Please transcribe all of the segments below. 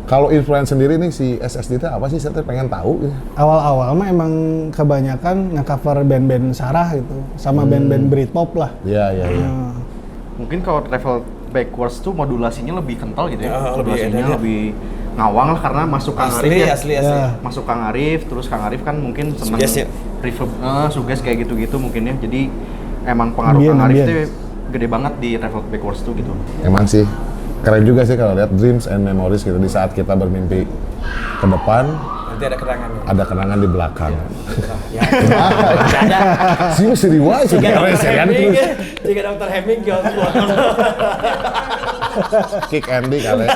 Kalau influence sendiri nih si SSD itu apa sih? Saya pengen tahu. Awal-awal mah emang kebanyakan nge-cover band-band Sarah gitu, sama band-band Britpop lah. Iya. Mungkin kalau Travel Backwards tuh modulasinya lebih kental gitu ya. lebih Modulasinya lebih ngawang lah karena masuk Kang Arif ya. Asli. Masuk Kang Arif, terus Kang Arif kan mungkin seneng Suges ya? reverb, suges kayak gitu-gitu mungkin ya. Jadi emang pengaruh Kang Arif tuh gede banget di Travel Backwards tuh gitu. Emang sih keren juga sih kalau lihat Dreams and Memories gitu di saat kita bermimpi ke depan. Nanti ada kenangan. Ada kenangan di belakang. Ya. Sih mesti diwai sih terus. Jika Dr. Hemming jawab semua. Kick Andy kali.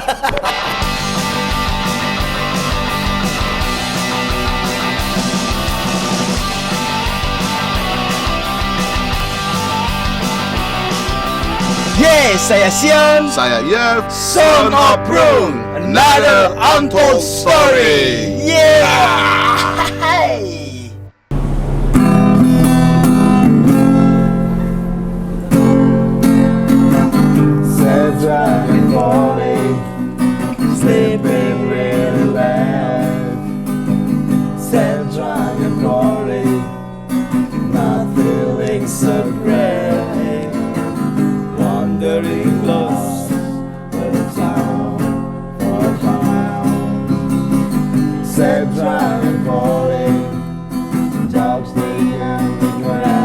Yes, saya Sion. Saya Yev, Son of Prune, another untold story. Yeah. Dragon falling, sleeping really loud. Sad dragon calling, not feeling so great. Wandering lost, the town for a clown. Sad dragon falling, dogs dig on the ground.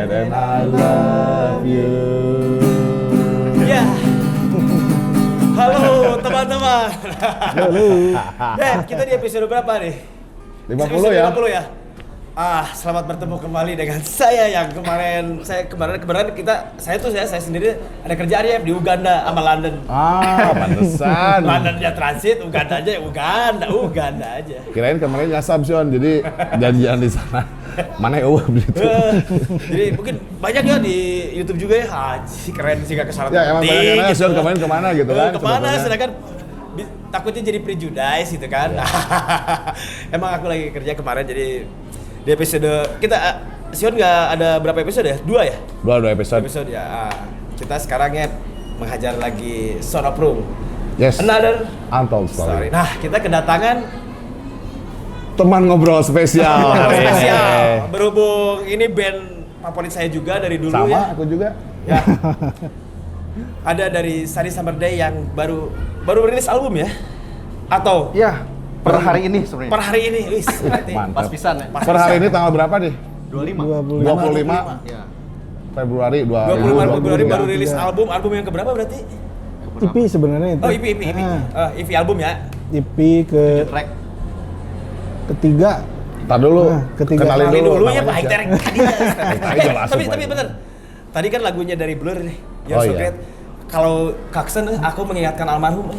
And I love you. Ya. Halo teman-teman. Halo. Kita di episode berapa nih? 50 ya? 50 ya? Selamat bertemu kembali dengan saya yang kemarin saya sendiri ada kerjaan ya di Uganda sama London. Pantesan. London ya transit, Uganda aja, Uganda aja. Kirain kemarin nyasar Sion, jadi janjian di sana. Mana ya begitu. Jadi mungkin banyak ya di YouTube juga ya. Haji, keren sih gak kesalahan. Ya emang banyak yang nanya Sion kemarin kemana gitu kan. Kemana, sebetulnya. sedangkan takutnya jadi prejudice gitu kan. Emang aku lagi kerja kemarin jadi di episode kita Sion nggak ada berapa episode ya? 2 ya? 2 episode. Ya. Kita sekarangnya menghajar lagi Son of Prune. Yes. Another Untold Story. Nah, kita kedatangan teman ngobrol spesial. spesial. Berhubung ini band favorit saya juga dari dulu. Sama, ya. aku juga. Ya. Ada dari Sunny Summer Day yang baru rilis album ya? Atau Ya, per hari ini sebenarnya. per hari ini, wis. Mantap. Pas pisan ya. Per hari ini tanggal berapa nih? 25. 25 Ya. Februari 25 Februari baru 2023. rilis album yang keberapa berarti? EP sebenarnya itu. Oh, EP. EP album ya. EP ke Track. ketiga. Ntar dulu, ketiga. kenalin Kenalin dulu. dulu ya namanya Pak siapa. Hiter. jelas, Tapi Pak. bener. Tadi kan lagunya dari Blur nih. Oh, You're so iya. great. Kalau Kaksen aku mengingatkan almarhum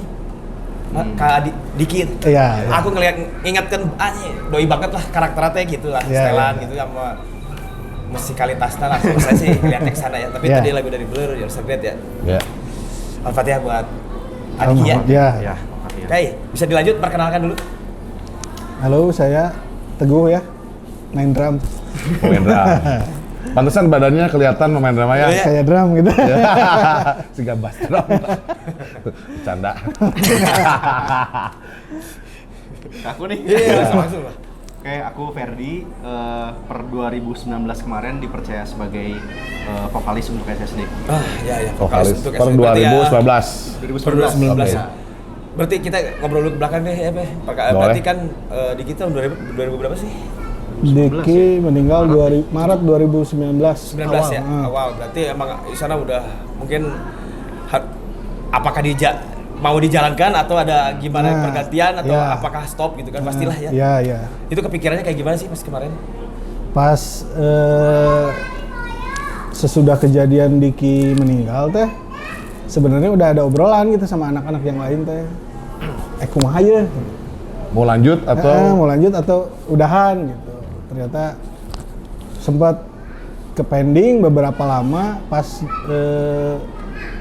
Kak Diki. Iya. Aku ingatkan doi banget lah karakternya gitu lah, Iya, setelan iya. gitu sama musikalitasnya langsung saya sih ngeliatnya ke sana ya. Tapi Iya. tadi lagu dari Blur You're so great ya. Ya. Al-Fatihah buat Adiki ya. Ya. Ya. Oke, bisa dilanjut perkenalkan dulu. Halo, saya Teguh ya. Main drum. Pemain drum. Pantesan badannya kelihatan pemain drum ya. Iya. Kayak drum gitu. Siga bass drum. Canda. Aku nih. Iya, langsung lah. Oke, aku Ferdi. Per 2019 kemarin dipercaya sebagai vokalis untuk SSD. Ya. Vokalis untuk per SSD. Berarti ya, 2019. 2019. 2019 Oke. ya. Berarti kita ngobrol dulu ke belakang deh ya, Be. Berarti kan di kita tahun 2000 berapa sih? Diki meninggal Maret 2019. 19 ya? Awal. Berarti emang di sana udah mungkin apakah mau dijalankan atau ada gimana pergantian atau ya. apakah stop gitu kan? Pastilah ya. Iya. Itu kepikirannya kayak gimana sih Mas kemarin? Pas sesudah kejadian Diki meninggal teh sebenarnya udah ada obrolan gitu sama anak-anak yang lain teh. Kumaha ya? Mau lanjut Mau lanjut atau udahan gitu. Ternyata sempat ke pending beberapa lama pas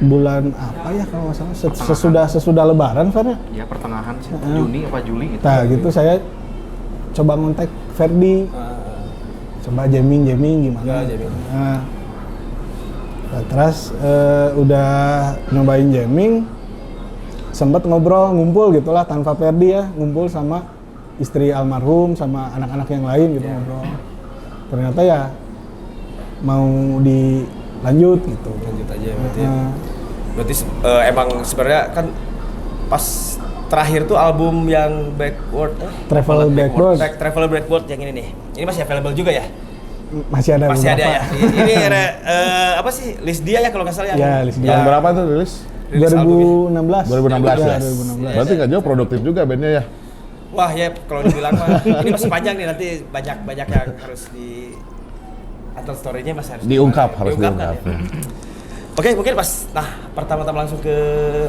bulan apa ya kalau nggak salah sesudah Lebaran Fer ya pertengahan sih Juni apa Juli gitu. Nah gitu saya coba ngontak Ferdi, coba jamming gimana. Nah, terus udah nyobain jamming, sempat ngumpul gitulah tanpa Ferdi ya, ngumpul sama istri almarhum sama anak-anak yang lain gitu ngobrol. Ternyata ya mau dilanjut gitu. Lanjut aja berarti. Berarti emang sebenarnya kan pas terakhir tuh album yang Backward Travel Backward yang ini nih. Ini masih available juga ya? Masih ada ya. Ini apa sih? List dia ya kalau nggak salah ya. Ya, list dia. Yang berapa tuh rilis? 2016 ya? Ya, 2016. Berarti nggak jauh produktif juga bandnya ya? Wah ya kalau dibilang mah ini masih panjang nih, nanti banyak yang harus di atau story-nya masih harus diungkap. Ya. Oke, mungkin pertama-tama langsung ke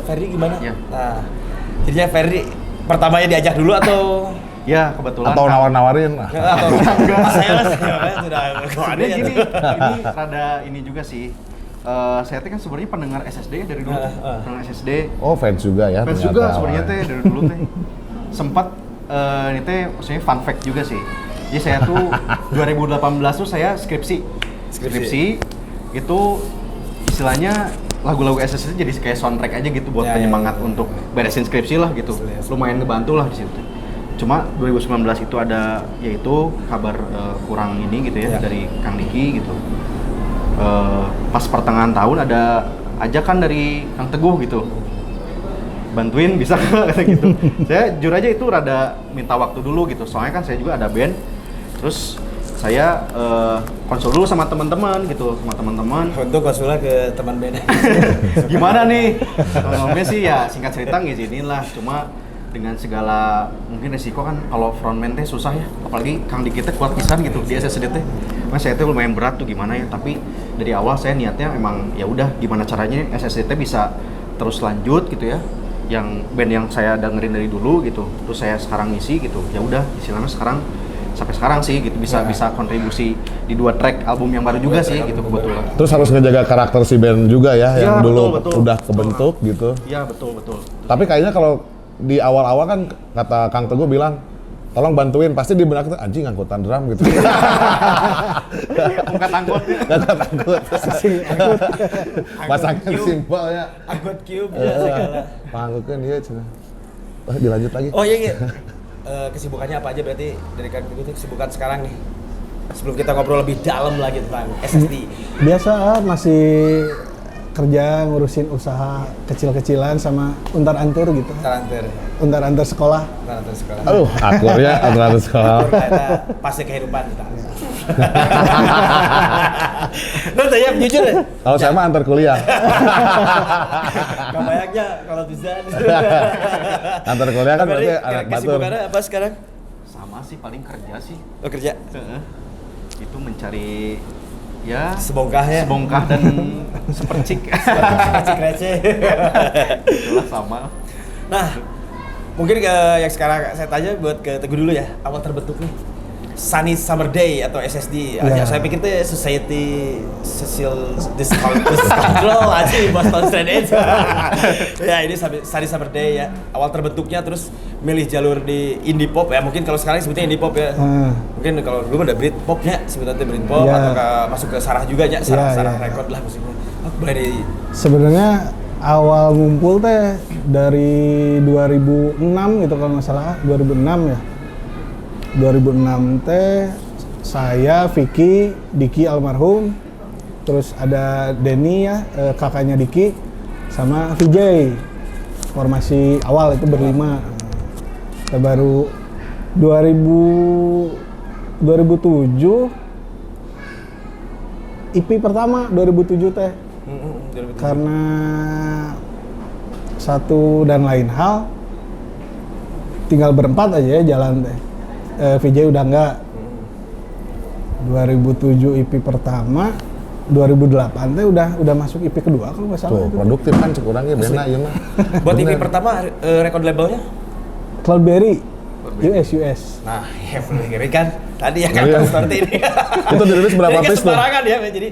Ferdi gimana? Ya. Nah, jadinya Ferdi pertamanya diajak dulu atau ya kebetulan atau nawar-nawarin atau enggak? Saya sudah sebenarnya gini, ini rada ini juga sih. Saya kan sebenarnya pendengar SSD dari dulu. Pendengar SSD. Oh, fans juga ya. Fans juga sebenarnya teh dari dulu teh. Sempat ini teh maksudnya fun fact juga sih. Jadi saya tuh 2018 tuh saya skripsi itu istilahnya lagu-lagu SSD jadi kayak soundtrack aja gitu buat penyemangat untuk beresin skripsi lah gitu. Lumayan ngebantu lah di situ. Cuma 2019 itu ada yaitu kabar kurang ini gitu ya dari Kang Diki gitu. Pas pertengahan tahun ada ajakan dari Kang Teguh gitu. Bantuin bisa kata gitu. Saya jujur aja itu rada minta waktu dulu gitu. Soalnya kan saya juga ada band. Terus saya konsul dulu sama teman-teman gitu, Untuk konsulnya ke teman band. Gimana nih? Ngomongnya sih ya singkat cerita ngizinin lah. Cuma dengan segala mungkin resiko kan kalau frontman teh susah ya. Apalagi Kang Diki teh kuat pisan gitu di SSD teh. Mas saya teh lumayan berat tuh gimana ya. Tapi dari awal saya niatnya emang ya udah gimana caranya SSD teh bisa terus lanjut gitu ya. Yang band yang saya dengerin dari dulu gitu. Terus saya sekarang ngisi gitu. Ya udah istilahnya sekarang sampai sekarang sih gitu bisa kontribusi di 2 track album yang baru juga sih gitu kebetulan. Terus harus ngejaga karakter si band juga ya yang dulu betul. Udah kebentuk gitu. Iya betul. Tapi kayaknya kalau di awal-awal kan kata Kang Teguh bilang tolong bantuin, pasti di benak itu anjing angkutan drum gitu. Angkat angkut. Pasangan simpel ya. Angkut cube segala. Panggukeun ieu cenah. Dilanjut lagi. Oh iya. Kesibukannya apa aja berarti dari Kang Teguh kesibukan sekarang nih? Sebelum kita ngobrol lebih dalam lagi tentang SSD. Biasa masih kerja ngurusin usaha kecil-kecilan sama untar-antur gitu. Untar-antur sekolah. Aduh, akur ya untar-antur sekolah. Kita pasti kehidupan kita. Nah, saya jujur deh. Kalau saya mah antar kuliah. Kebayangnya kalau bisa. Antar kuliah kan berarti anak batur. Kesibukannya apa sekarang? Sama sih paling kerja sih. Oh, kerja. Itu mencari ya sebongkah dan sepercik receh. Itulah sama. Nah, mungkin yang sekarang saya tanya buat ke Teguh dulu ya, awal terbentuknya Sunny Summer Day atau SSD. Saya pikir itu Society Social Discontrol aja Boston Straight Edge. Ya ini Sunny Summer Day ya. Awal terbentuknya terus milih jalur di indie pop ya. Mungkin kalau sekarang sebutnya indie pop ya. Mungkin kalau dulu ada Brit popnya sebutnya Brit pop atau masuk ke Sarah juga ya. Sarah record lah musiknya. Boleh di sebenarnya awal ngumpul teh dari 2006 gitu kalau nggak salah 2006 ya. 2006 teh saya, Vicky, Diki almarhum, terus ada Denny ya, kakaknya Diki, sama VJ. Formasi awal itu berlima. Kita baru 2007 EP pertama 2007 teh. Karena satu dan lain hal tinggal berempat aja ya jalan teh. VJ udah enggak. 2007 EP pertama 2008 teh udah masuk IP kedua kalau nggak salah Tuh, itu. produktif kan cekurangnya benar ieu mah. Buat EP Bener. pertama record labelnya? Cloudberry US. Nah, ya perlu ngiri kan. Tadi ya kan Iya. seperti ini. Itu dirilis berapa Jadi kan piece tuh? sembarangan ya, jadi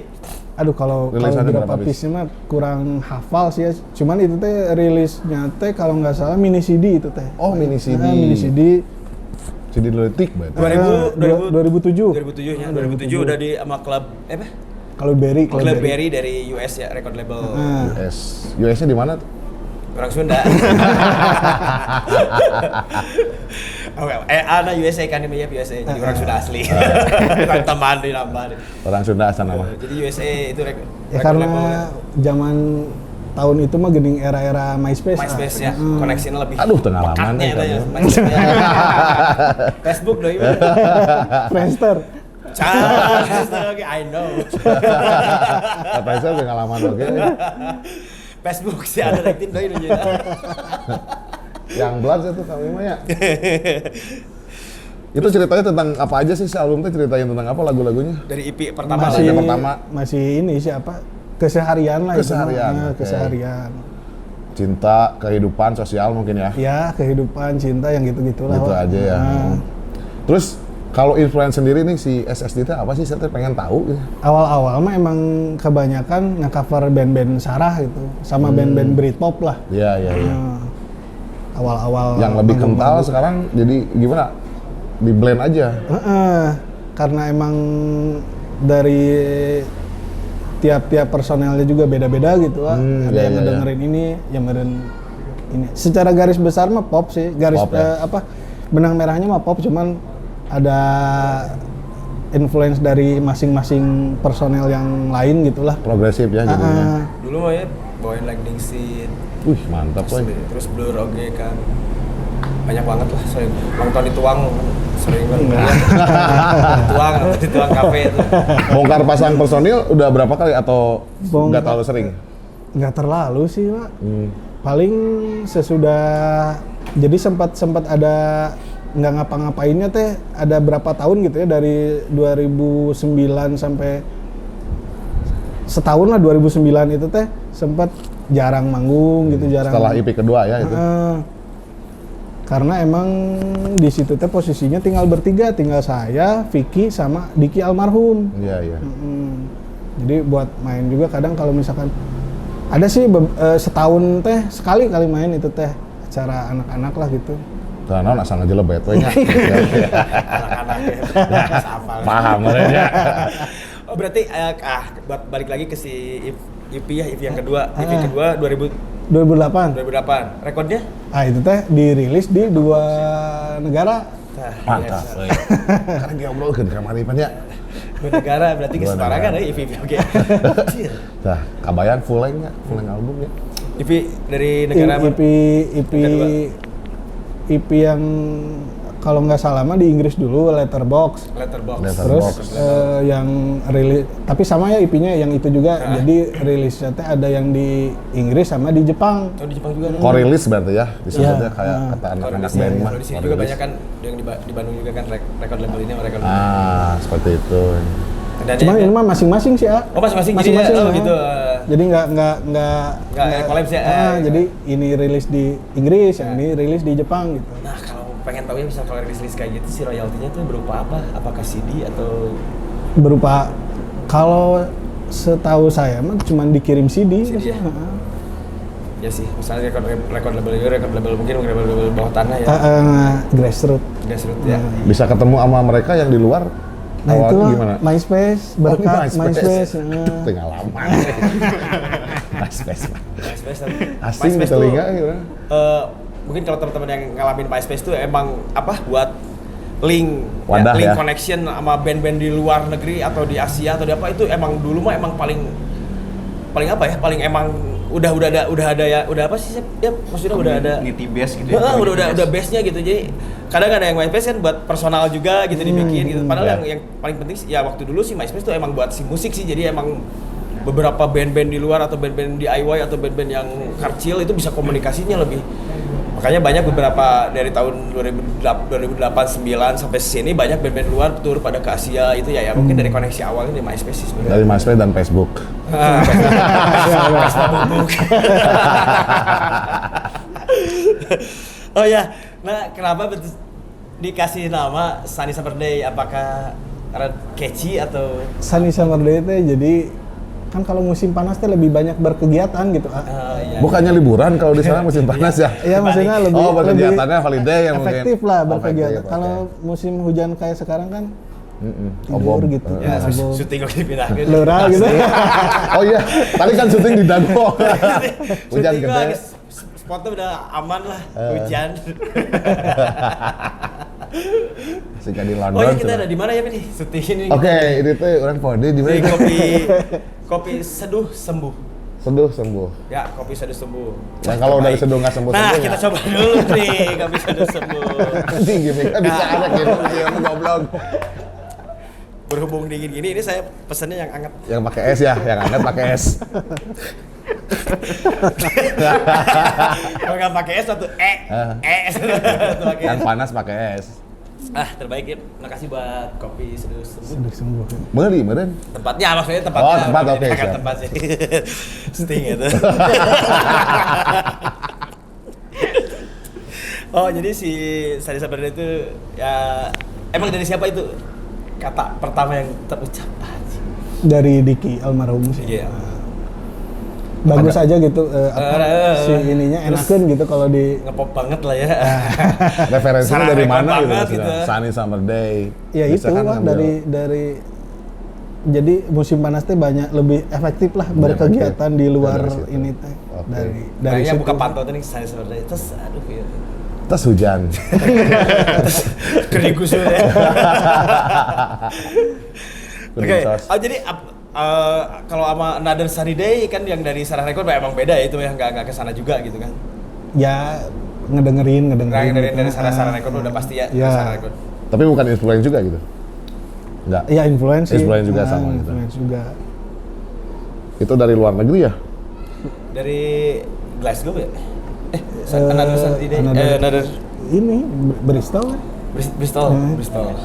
Aduh kalau Rilisannya berapa berapa piece mah kurang hafal sih ya. Cuman itu teh rilisnya teh kalau nggak salah mini CD itu teh. Oh, mini CD. Nah, mini CD. Jadi detik berarti. 2007 2007. 2007 ya, 2007 udah di sama klub apa? Cloudberry. Cloudberry dari US ya, record label. US-nya di mana tuh? Orang Sunda. Oke, ada USA kan ini ya USA, jadi orang Sunda asli. Teman di nambah. Orang Sunda asal nama. Jadi USA itu Ya record karena labelnya. zaman tahun itu mah gening era-era MySpace. MySpace ya, koneksinya lebih. Aduh, pengalaman pekatnya kan itu ya, ya. MySpace ya. Facebook doi. Friendster. Oke, I know. Apa saya pengalaman oke. Facebook sih ada rektin doi nu Yang Blood itu kami mah ya. Itu ceritanya tentang apa aja sih si album teh ceritain tentang apa lagu-lagunya? dari EP pertama Masih- lah. pertama. Masih ini siapa? Keseharian lah Keseharian, itu mah. oke. Keseharian. Cinta, kehidupan, sosial mungkin ya. Ya, kehidupan, cinta yang gitu-gitulah. Gitu Wak. aja ya. Nah, Terus kalau influence sendiri nih si SSD itu apa sih? Saya tuh pengen tahu gitu. awal-awal mah emang kebanyakan nge-cover band-band Sarah gitu, sama band-band Britpop lah. Iya, iya, iya. Nah, awal-awal Yang lebih manggung- kental sekarang jadi gimana? Di blend aja. Karena emang dari tiap-tiap personelnya juga beda-beda gitu lah. Ada iya, yang iya, ngedengerin ini, yang ngedengerin ini. Secara garis besar mah pop sih. Garis Pop, ya? benang merahnya mah pop, cuman ada influence dari masing-masing personel yang lain gitulah. Progresif ya jadinya. Dulu mah ya bawain Lightning Seed, Wih, mantap woy. terus Blur oge kan. Banyak banget lah, sering nonton di Tuang sering banget. di Tuang kafe itu. Bongkar pasang personil udah berapa kali atau Bongkar- nggak terlalu sering? Nggak terlalu sih, Pak. Hmm. Paling sesudah jadi sempat ada nggak ngapa-ngapainnya teh ada berapa tahun gitu ya, dari 2009 sampai setahun lah, 2009 itu teh sempat jarang manggung gitu, jarang. Setelah EP kedua ya itu. Karena emang di situ teh posisinya tinggal bertiga, tinggal saya, Vicky sama Diki almarhum. Iya, iya. Jadi buat main juga kadang kalau misalkan ada sih setahun teh sekali kali main itu teh acara anak-anak lah gitu. Karena asal ngejelebet we nya. Anak-anak ya. Hafal. Paham ya. Oh berarti buat balik lagi ke si EP ya, EP yang kedua. EP kedua 2008. 2008. Rekodnya? Ah itu teh dirilis di 2 negara. Nah, Mantap. ya, we. Karena dia obrolkeun ka maripannya. dua negara berarti Dua kesetaraan negara. ya EP oke. Nah, kabayang full length albumnya. EP dari negara mana? EP yang kalau nggak salah mah di Inggris dulu, Letterboxd. Letterboxd. Terus Letterboxd. yang rilis, tapi sama ya IP-nya yang itu juga. Jadi rilisnya teh ada yang di Inggris sama di Jepang. Oh di Jepang juga. Korilis berarti ya, disebutnya Iya. kayak kata anak-anak Kalau band mah. di sini juga banyak kan yang di Bandung juga kan record label ini record. Ah, seperti itu. Dan Cuman ini mah masing-masing sih, Oh masing-masing jadi ya? Oh gitu. Jadi nggak collab sih, jadi ini rilis di Inggris, yang ini rilis di Jepang gitu. Nah kalau pengen tahu ya misal kalau rilis kayak gitu si royaltinya tuh berupa apa? Apakah CD atau Berupa, kalau setahu saya mah cuman dikirim CD. CD ya? Heeh. ya sih misalnya record label mungkin record label bawah tanah ya. Grassroots. Grassroots ya. Bisa ketemu sama mereka yang di luar. Nah itu awalnya gimana? MySpace, berkat MySpace. Pengalaman. MySpace. MySpace Asing di MySpace tuh, telinga gitu. mungkin kalau teman-teman yang ngalamin MySpace tuh emang apa buat link Wadah link ya. connection sama band-band di luar negeri atau di Asia atau di apa itu emang dulu mah emang paling apa ya paling emang udah ada ya udah apa sih ya maksudnya udah ada Community base gitu udah base-nya gitu jadi kadang ada yang MySpace kan buat personal juga gitu dibikin gitu padahal yang paling penting sih, ya waktu dulu sih MySpace tuh emang buat si musik sih jadi emang beberapa band-band di luar atau band-band DIY atau band-band yang kecil itu bisa komunikasinya lebih Makanya banyak beberapa dari tahun 2008 9 sampai sini banyak band-band luar tur pada ke Asia itu ya mungkin dari koneksi awalnya dari MySpace sih sebenarnya. Dari MySpace dan Facebook. Oh ya, nah kenapa dikasih nama Sunny Summer Day? Apakah karena catchy atau? Sunny Summer Day teh jadi kan kalau musim panas teh lebih banyak berkegiatan gitu. Iya. Bukannya liburan kalau di sana musim panas ya? Iya maksudnya lebih berkegiatannya holiday yang mungkin. efektif lah berkegiatan. Efektif, Kalau oke. musim hujan kayak sekarang kan tidur Obom. gitu. Ya, Obom. syuting oke dipindahkan. Lura gitu. Oh iya, tadi kan syuting di Dago. Hujan Syuting gede. Spotnya udah aman lah, hujan. Sehingga di London. Oh iya kita sudah. ada di mana ya nih? Syuting ini. Oke, ini tuh orang pode di Di mana? kopi seduh sembuh. Seduh sembuh. Ya, kopi seduh sembuh. Yang kalau dari seduh nggak sembuh Nah, sembuh kita coba dulu nih kopi seduh sembuh. Anjing gimmicknya bisa ada gitu, dia goblok. Berhubung dingin gini, ini saya pesennya yang hangat. Yang pakai es ya, yang hangat pakai es. Kalau nggak pakai es satu satu pakai Yang es. panas pakai es. Terbaik ya. Makasih buat kopi seduh sembuh. Sudah sembuh. Meuli meureun. Tempatnya maksudnya tempatnya. Oh, tempat, oke, Bukan siap. tempat sih. Sting itu. Oh, jadi si Sunny Summer Day itu ya emang dari siapa itu kata pertama yang terucap? Dari Diki almarhum sih. Iya. Bagus aja gitu si ininya Terus- enakeun gitu kalau di Ngepop banget lah ya. Referensinya Sarang dari rekor mana gitu? banget maksudnya? gitu. Sunny Summer Day. ya Biasa itu kan lah ngambil- dari jadi musim panas teh banyak lebih efektif lah berkegiatan di luar Dari situ. ini teh Oke. dari Kayaknya situ. buka pantau tuh nih Sunny Summer Day. Terus aduh ya. Tas hujan. Kering kusut ya. Oke, Kuning sos. jadi kalau sama Another Sunny Day kan yang dari Sarah Record emang beda ya itu yang nggak kesana juga gitu kan. Ya ngedengerin Nah, dari gitu. Sarah Record udah pasti ya, Ya. Sarah Record. Tapi bukan influence juga gitu. Enggak. Iya influence sih. Influence juga sama gitu. Influence juga. Itu dari luar negeri ya? Dari Glasgow ya? Another Sunny Day. Another- Another Ini Bristol kan? Bristol.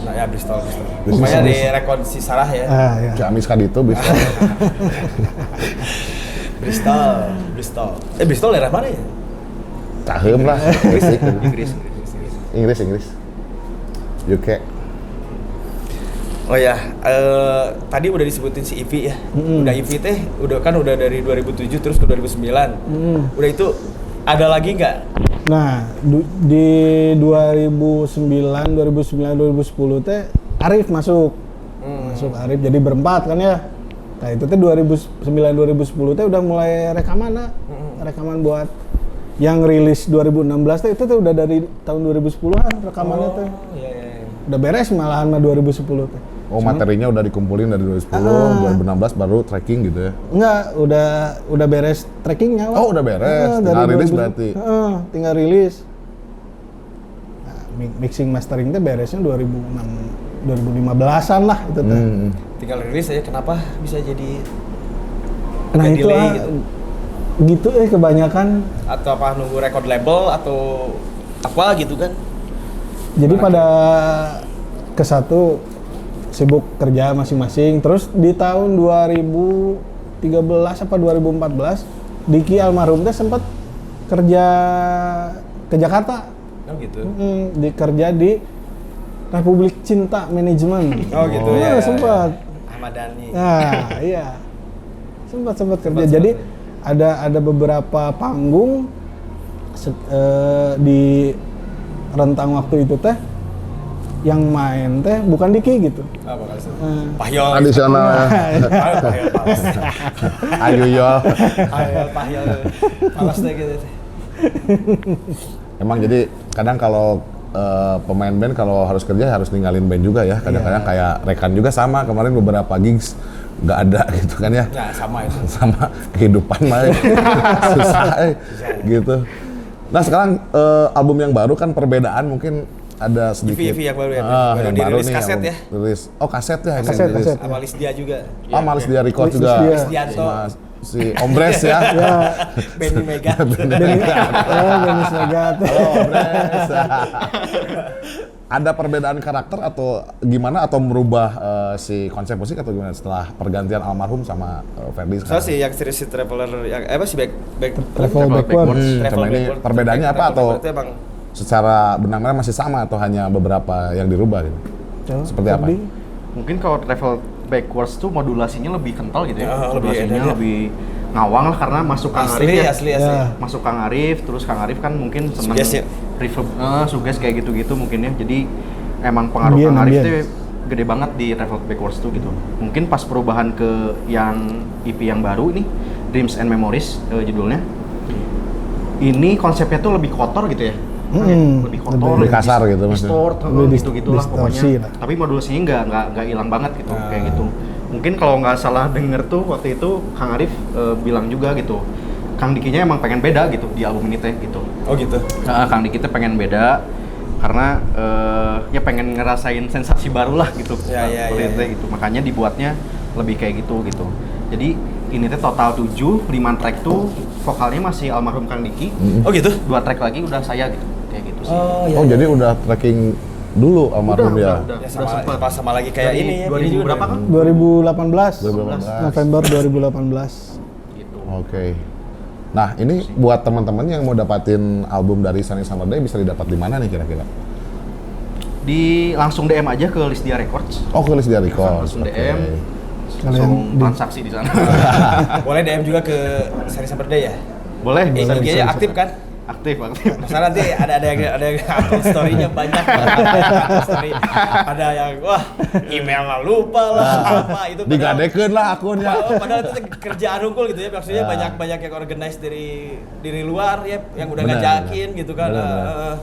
Nah, ya Bristol. Bristol. Pokoknya di record si Sarah ya. Ya. Ciamis kan itu bisa. Bristol. Bristol daerah mana ya? Cahem lah. Inggris. Inggris. UK. Oh ya, tadi udah disebutin si Ivy ya. Udah Ivy teh, udah dari 2007 terus ke 2009. Udah itu ada lagi nggak? Nah, di 2009 2010 teh Arif masuk. Masuk Arif jadi berempat kan ya. Nah, itu teh 2009 2010 teh udah mulai rekaman rekaman buat yang rilis 2016 teh itu teh udah dari tahun 2010-an rekamannya teh. Iya. Udah beres malahan mah 2010 teh. Oh, materinya udah dikumpulin dari 2010, 2016 baru tracking gitu ya. Enggak, udah beres trackingnya. Wak. Oh, udah beres. Tinggal dari rilis 2000 berarti. Tinggal rilis. Nah, mixing mastering teh beresnya 2015-an lah itu teh. Tinggal rilis aja. Kenapa bisa jadi Nah agak itu delay gitu kebanyakan. Atau apa nunggu record label atau apa gitu kan? Jadi pada kesatu sibuk kerja masing-masing. Terus di tahun 2013 apa 2014 Diki almarhum teh sempat kerja ke Jakarta. Oh gitu. Dikerja di Republik Cinta Manajemen. Oh gitu ya. Sempat. Ahmad Dhani. Nah, iya. Sempat kerja. Jadi ada beberapa panggung di rentang waktu itu teh yang main teh bukan Diki gitu. Apa kali itu? Pahyol. Tradisional. Pahyol palas. Ayo yo. Pahyol. Palas deh gitu. Emang jadi kadang kalau pemain band kalau harus kerja harus ninggalin band juga ya. Kadang-kadang kayak rekan juga sama. Kemarin beberapa gigs nggak ada gitu kan ya. Nah, sama itu. Sama kehidupan mah susah gitu. Nah sekarang album yang baru kan perbedaan mungkin ada sedikit. Ivy yang baru ya. Baru yang dirilis nih, kaset album ya. Rilis. Oh kaset ya yang Kaset, dirilis. kaset. Sama Lisdia juga. Oh malas dia record Lisdia. juga. Lisdianto. Mas si Om Bres ya. Ya, Benny Mega. Dennis Megat. Halo Om Bres. Ada perbedaan karakter atau gimana atau merubah si konsep musik atau gimana setelah pergantian almarhum sama Ferdi Soalnya sekarang? sih yang series si Traveler yang apa sih back Travel backwards. Coba ini perbedaannya apa atau Berarti emang secara benang-benang masih sama atau hanya beberapa yang dirubah gitu? Coba, Seperti apa? Ferdi. Mungkin kalau travel backwards tuh modulasinya lebih kental gitu ya. Ya, lebih Modulasinya edan ya. lebih ngawang lah karena masuk Kang Arif ya. asli. Ya. Masuk Kang Arif, terus Kang Arif kan mungkin seneng Suges ya? reverb, suges kayak gitu-gitu mungkin ya. Jadi emang pengaruh Ambien, Kang Arif ambien. tuh gede banget di travel backwards tuh gitu. Mungkin pas perubahan ke yang EP yang baru ini, Dreams and Memories judulnya. Ini konsepnya tuh lebih kotor gitu ya. Lebih kotor, lebih kasar gitu maksudnya. distort, Lebih gitu-gitulah distorsi pokoknya. lah. Tapi modulasinya nggak hilang banget gitu, kayak gitu. Mungkin kalau nggak salah denger tuh waktu itu Kang Arif bilang juga gitu, Kang Dikinya emang pengen beda gitu di album ini teh gitu. Oh gitu. Kang Diki teh pengen beda karena ya pengen ngerasain sensasi baru lah gitu. Ya, Seperti itu teh, gitu. Makanya dibuatnya lebih kayak gitu gitu. Jadi ini teh total 7, 5 track tuh vokalnya masih almarhum Kang Diki. Oh gitu. 2 track lagi udah saya gitu. Kayak gitu sih. Oh jadi udah tracking dulu almarhum ya? Udah Ya sama, sempet. sama lagi kayak Dari ini ya. 2000 ini juga berapa ya. kan? 2018. 2018. November 2018. Gitu. Oke. Nah ini buat teman-teman yang mau dapatin album dari Sunny Summer Day bisa didapat di mana nih kira-kira? Langsung DM aja ke Lisdia Records. Oh ke Lisdia Records. Langsung oke. DM. Kalian Langsung transaksi di sana. Boleh DM juga ke Sunny Summer Day ya. Boleh, bisa IG-nya aktif kan? Aktif. Masalah nanti ada yang upload story-nya banyak. Story. Ada yang wah emailnya lupa lah apa itu padahal- Digadekeun lah akunnya. Padahal itu kerjaan unggul gitu ya, maksudnya Ya. banyak yang organize dari luar ya, yang udah Benar, ngajakin gitu kan. Benar.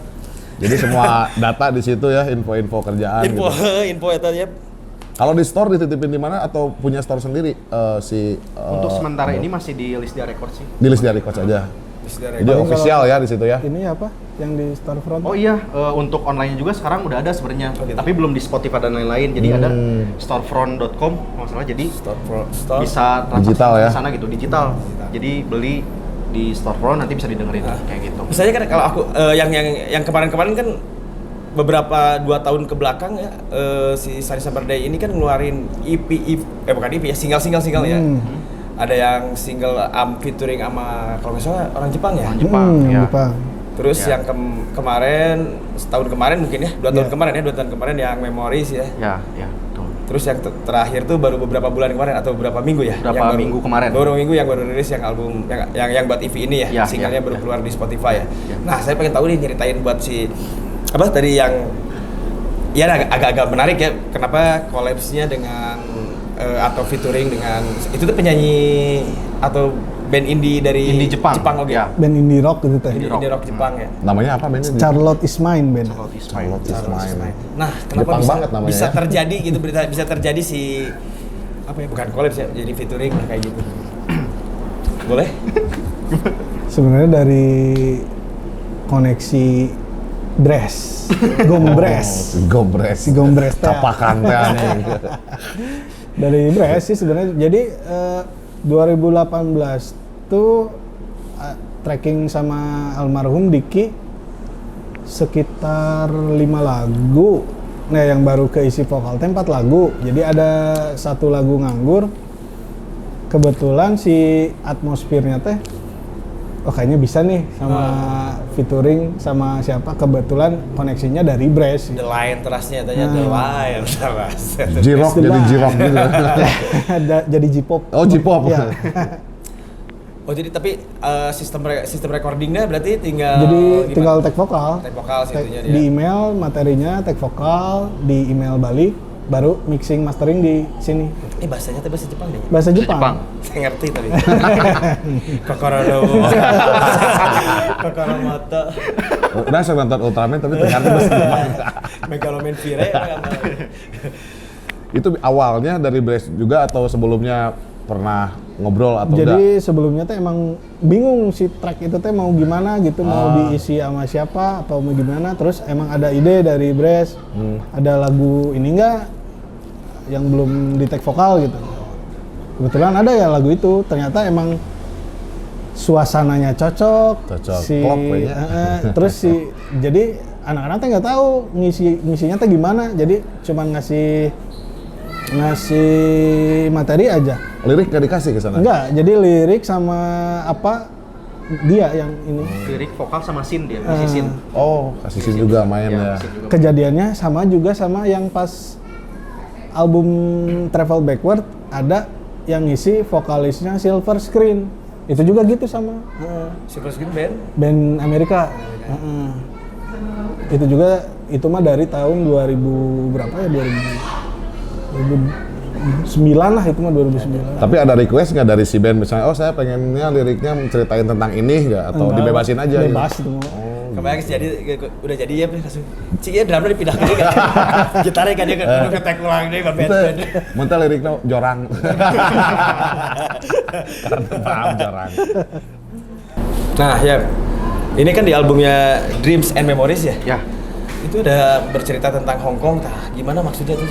Jadi semua data di situ ya, info-info kerjaan Info gitu. info itu ya. Kalau di store dititipin di mana atau punya store sendiri si Untuk sementara ini masih di Lisdia Records sih. di Lisdia Records aja. Jadi Paling official kalau- ya di situ ya. Ini apa? Yang di storefront? Oh iya, untuk online juga sekarang udah ada sebenarnya, tapi belum di Spotify dan lain-lain. Jadi ada storefront.com masalah, jadi Store. bisa transaksi Digital ya? di sana gitu, digital. Jadi beli di storefront nanti bisa didengerin kayak gitu. Misalnya kan kalau aku yang kemarin-kemarin kan beberapa 2 tahun ke belakang ya, si Sunny Summer Day ini kan ngeluarin bukan EP ya, single ya. Ada yang single featuring sama kalau nggak salah orang Jepang ya. Orang Jepang, ya. Jepang. Terus Ya. yang kemarin setahun kemarin mungkin ya, 2 tahun Ya. kemarin ya, 2 tahun kemarin yang Memories ya. Ya, betul. Terus yang terakhir tuh baru beberapa bulan kemarin atau beberapa minggu ya? Beberapa minggu kemarin. Beberapa minggu yang baru rilis yang album yang buat EP ini ya, Ya, singlenya ya, baru ya. keluar di Spotify ya. Ya. Nah, saya pengen tahu nih nyeritain buat si apa tadi yang ya agak-agak menarik ya, kenapa collabs-nya dengan atau featuring dengan itu tuh penyanyi atau band indie dari Indie Jepang. oke. Ya. Band indie rock gitu teh. Indie rock Jepang ya. Namanya apa bandnya? Charlotte is Mine band. Charlotte is Mine. Charlotte is Mine. Nah, kenapa Jepang bisa, banget namanya bisa ya. terjadi gitu bisa terjadi si apa ya, bukan collabs ya, jadi featuring lah kayak gitu. Boleh? Sebenarnya dari koneksi Bres, Gombres. Gombres. Si Gombres teh. Capakan teh anjing. Dari Bres sih sebenarnya. Jadi 2018 tuh tracking sama almarhum Diki sekitar 5 lagu. Nah, yang baru keisi vokal teh 4 lagu. Jadi ada 1 lagu nganggur. Kebetulan si atmosfernya teh kayaknya bisa nih sama featuring sama siapa, kebetulan koneksinya dari Bres. The Lion Trust-nya tanya The Lion Trust. J-Rock jadi J-Rock gitu. Jadi J-pop. Oh J-pop. Ya. Oh jadi tapi sistem recordingnya berarti tinggal Jadi gimana? tinggal tag vokal. Tag vokal Tag- situnya di dia. email materinya tag vokal, di email balik, baru mixing mastering di sini. Ini bahasanya tuh bahasa Jepang deh. Bahasa Jepang. Saya ngerti tapi. Kokoro no. Kokoro moto. Udah saya nonton Ultraman tapi ternyata bahasa Jepang. Megaloman Vire. Itu awalnya dari Brace juga atau sebelumnya pernah ngobrol atau enggak? Jadi sebelumnya teh emang bingung si track itu teh mau gimana gitu, mau diisi sama siapa atau mau gimana. Terus emang ada ide dari Bres, ada lagu ini enggak yang belum di tag vokal gitu. kebetulan ada ya lagu itu, ternyata emang suasananya cocok, klop kayaknya. terus jadi anak-anak teh nggak tahu ngisinya teh gimana, jadi cuman ngasih materi aja. Lirik nggak dikasih ke sana? Enggak, jadi lirik sama apa dia yang ini. Lirik vokal sama scene dia, kasih scene. Oh, kasih scene juga main ya. scene juga. Kejadiannya sama juga sama yang pas album Travel Backward, ada yang ngisi vokalisnya Silver Screen. Itu juga gitu sama Silver Screen band Amerika. Itu juga, itu mah dari tahun 2000 berapa ya, 2009 lah, itu mah 2009. Tapi ada request nggak dari si band misalnya, oh saya pengennya liriknya menceritain tentang ini nggak, atau Enggak, dibebasin aja? bebas gitu? itu mah. Kemarin jadi udah jadi ya langsung. Cik ya drumnya dipindah ke dia. Gitarnya kan dia kan ngetek ulang deh buat band. Muntah liriknya jorang. Karena paham jorang. Nah ya, ini kan di albumnya Dreams and Memories ya. Ya, Itu udah bercerita tentang Hong Kong. Nah, gimana maksudnya tuh?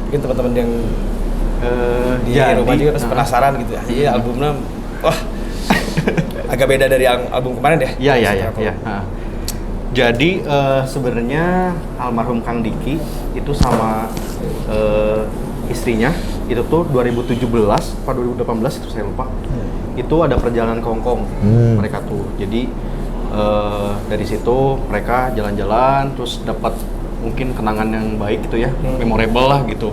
Mungkin teman-teman yang di rumah juga pasti penasaran gitu. Iya albumnya, wah agak beda dari album kemarin deh. Iya. Jadi sebenarnya almarhum Kang Diki itu sama istrinya itu tuh 2017 atau 2018 itu saya lupa. Itu ada perjalanan ke Hong Kong mereka tuh. Jadi dari situ mereka jalan-jalan terus dapat mungkin kenangan yang baik gitu ya, memorable lah gitu.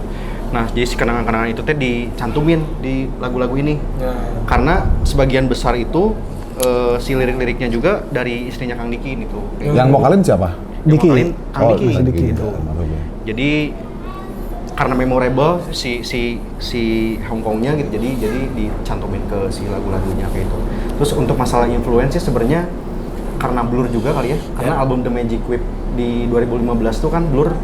Nah, jadi si kenangan-kenangan itu teh dicantumin di lagu-lagu ini. Karena sebagian besar itu si lirik-liriknya juga dari istrinya Kang Diki ini tuh. Yang vokalin siapa? Yang Diki. vokalin Kang Diki. Mas Diki. Gitu. Jadi karena memorable si Hong Kongnya gitu, jadi dicantumin ke si lagu-lagunya kayak itu. Terus untuk masalah influence sebenarnya karena Blur juga kali ya, karena album The Magic Whip di 2015 tuh kan Blur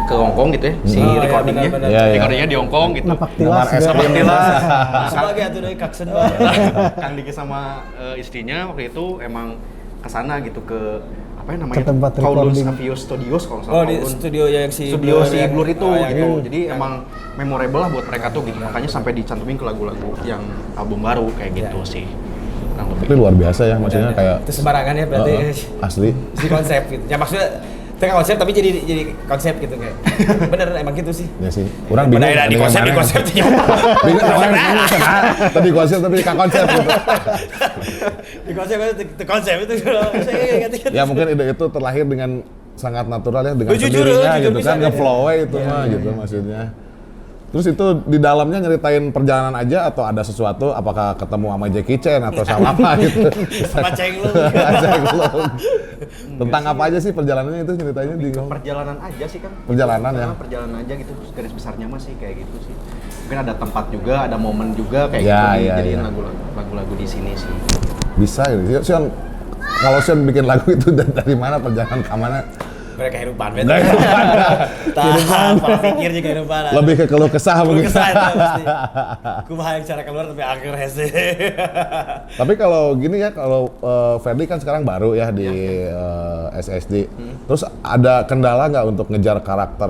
ke Hong Kong gitu ya, si recordingnya, recordingnya di Hong Kong gitu. Napak tilas. Napak tilas. Sebagai atuh dari kaksen Kang Diki sama istrinya waktu itu emang kesana gitu ke apa ya namanya? Ke tempat Kowloon recording. Avio Studios kalau nggak Oh salah. di Kowloon. studio yang si Studio si Blur itu gitu. iya. Jadi emang memorable lah buat mereka tuh gitu. Makanya sampai dicantumin ke lagu-lagu yang album baru kayak gitu sih. Kurang lebih. Tapi luar biasa ya, maksudnya kayak itu sembarangan ya berarti asli. si konsep gitu. Ya maksudnya tengah konsep tapi jadi konsep gitu kayak. Bener emang gitu sih. Ya sih. Kurang bingung. Bener di konsep Bingung orang tadi konsep tapi di konsep gitu. Di konsep itu Ya mungkin ide itu terlahir dengan sangat natural ya, dengan Jujur sendirinya gitu bisa kan, aja. nge-flow itu mah gitu maksudnya. Terus itu di dalamnya nyeritain perjalanan aja atau ada sesuatu, apakah ketemu sama Jackie Chan atau sama apa gitu? sama Cenglung. Cenglung. Tentang apa aja sih perjalanannya itu ceritanya di Perjalanan aja sih kan. Perjalanan ya? Perjalanan aja gitu, garis besarnya mah sih kayak gitu sih. Mungkin ada tempat juga, ada momen juga kayak Ya, gitu. ya, Jadiin ya. lagu-lagu di sini sih. Bisa gitu. Sion, kalau Sion bikin lagu itu dari mana, perjalanan ke mana? Mereka kehidupan Kehidupan. Tahan, pola pikir juga kehidupan. Lebih ke keluh kesah Keluh mungkin. kesah itu pasti. Kumaha yang cara keluar tapi akhir hese. Tapi kalau gini ya, kalau Ferdi kan sekarang baru ya di SSD. Terus ada kendala nggak untuk ngejar karakter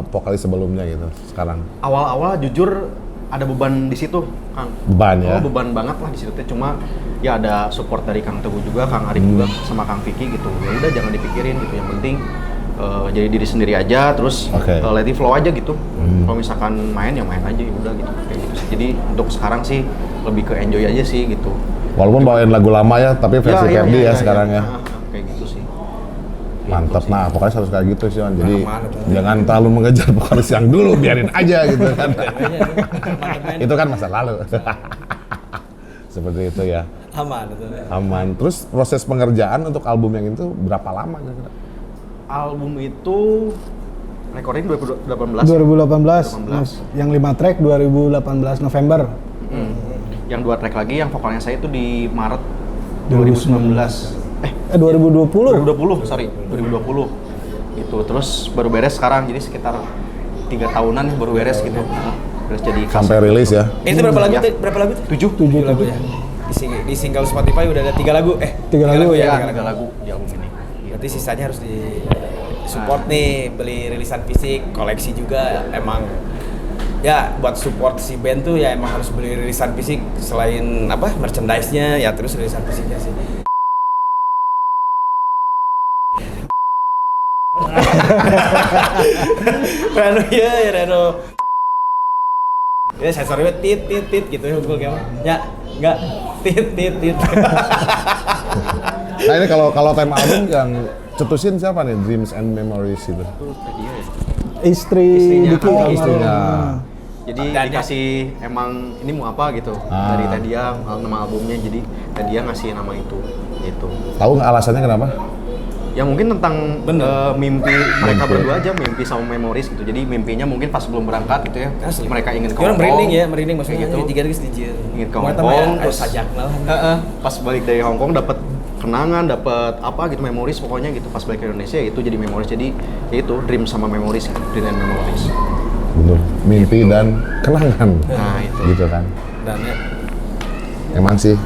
vokalis sebelumnya gitu sekarang? Awal-awal jujur ada beban di situ, Kang. Beban ya? Oh, beban banget lah di situ teh. Cuma ya ada support dari Kang Teguh juga, Kang Arif juga, sama Kang Vicky gitu. Ya udah jangan dipikirin gitu. Yang penting jadi diri sendiri aja, terus Oke. let it flow aja gitu. Kalau misalkan main ya main aja, ya udah gitu. Kayak gitu sih. Jadi untuk sekarang sih lebih ke enjoy aja sih gitu. Walaupun bawain lagu lama ya, tapi versi Ferdi ya sekarang ya. Kayak gitu sih. Mantap, Gitu sih. nah pokoknya harus kayak gitu sih, jadi Mantap. jangan terlalu mengejar vokalis yang dulu, biarin aja gitu kan. Itu kan masa lalu. Seperti itu ya, Aman itu. aman. Terus proses pengerjaan untuk album yang itu berapa lama kira-kira? Album itu recording 2018. 2018, yang 5 track 2018 November. Yang 2 track lagi yang vokalnya saya itu di Maret 2019. 2019. 2020. 2020, sorry, 2020. Gitu. Terus baru beres sekarang, jadi sekitar 3 tahunan baru beres gitu. Terus jadi Sampai rilis ya? Itu berapa lagu? Ya. Berapa lagu? 7 lagu ya. Di single Spotify udah ada 3 lagu. 3 lagu ya. 3 lagu di album ini. Berarti sisanya harus di support nih, beli rilisan fisik, koleksi juga emang ya buat support si band tuh ya emang harus beli rilisan fisik selain apa merchandise-nya ya terus rilisan fisiknya sih. Reno ya Reno. Ya saya sorry tit gitu ya unggul kayak ya enggak tit. Nah ini kalau tema album yang cetusin siapa nih? Dreams and Memories itu. Istri Diki Istrinya. Istrinya. Jadi Dan dikasih emang ini mau apa gitu dari Tadia nama albumnya, jadi Tadia ngasih nama itu gitu. Tahu nggak alasannya kenapa? Ya mungkin tentang mimpi mereka Mimpi. berdua aja, mimpi sama memories gitu. Jadi mimpinya mungkin pas sebelum berangkat gitu ya, Asli. mereka ingin ke Orang Hongkong. merinding maksudnya Kayak gitu. Tiga guys dijieun. Ingin ke Hongkong, terus sajak lah. pas balik dari Hongkong dapat kenangan, dapat apa gitu, memories pokoknya gitu. Pas balik ke Indonesia itu jadi memories. Jadi ya itu dream sama memories, dream and memories. Betul. Mimpi dan kenangan. Nah, itu. Gitu kan. Dan ya Emang sih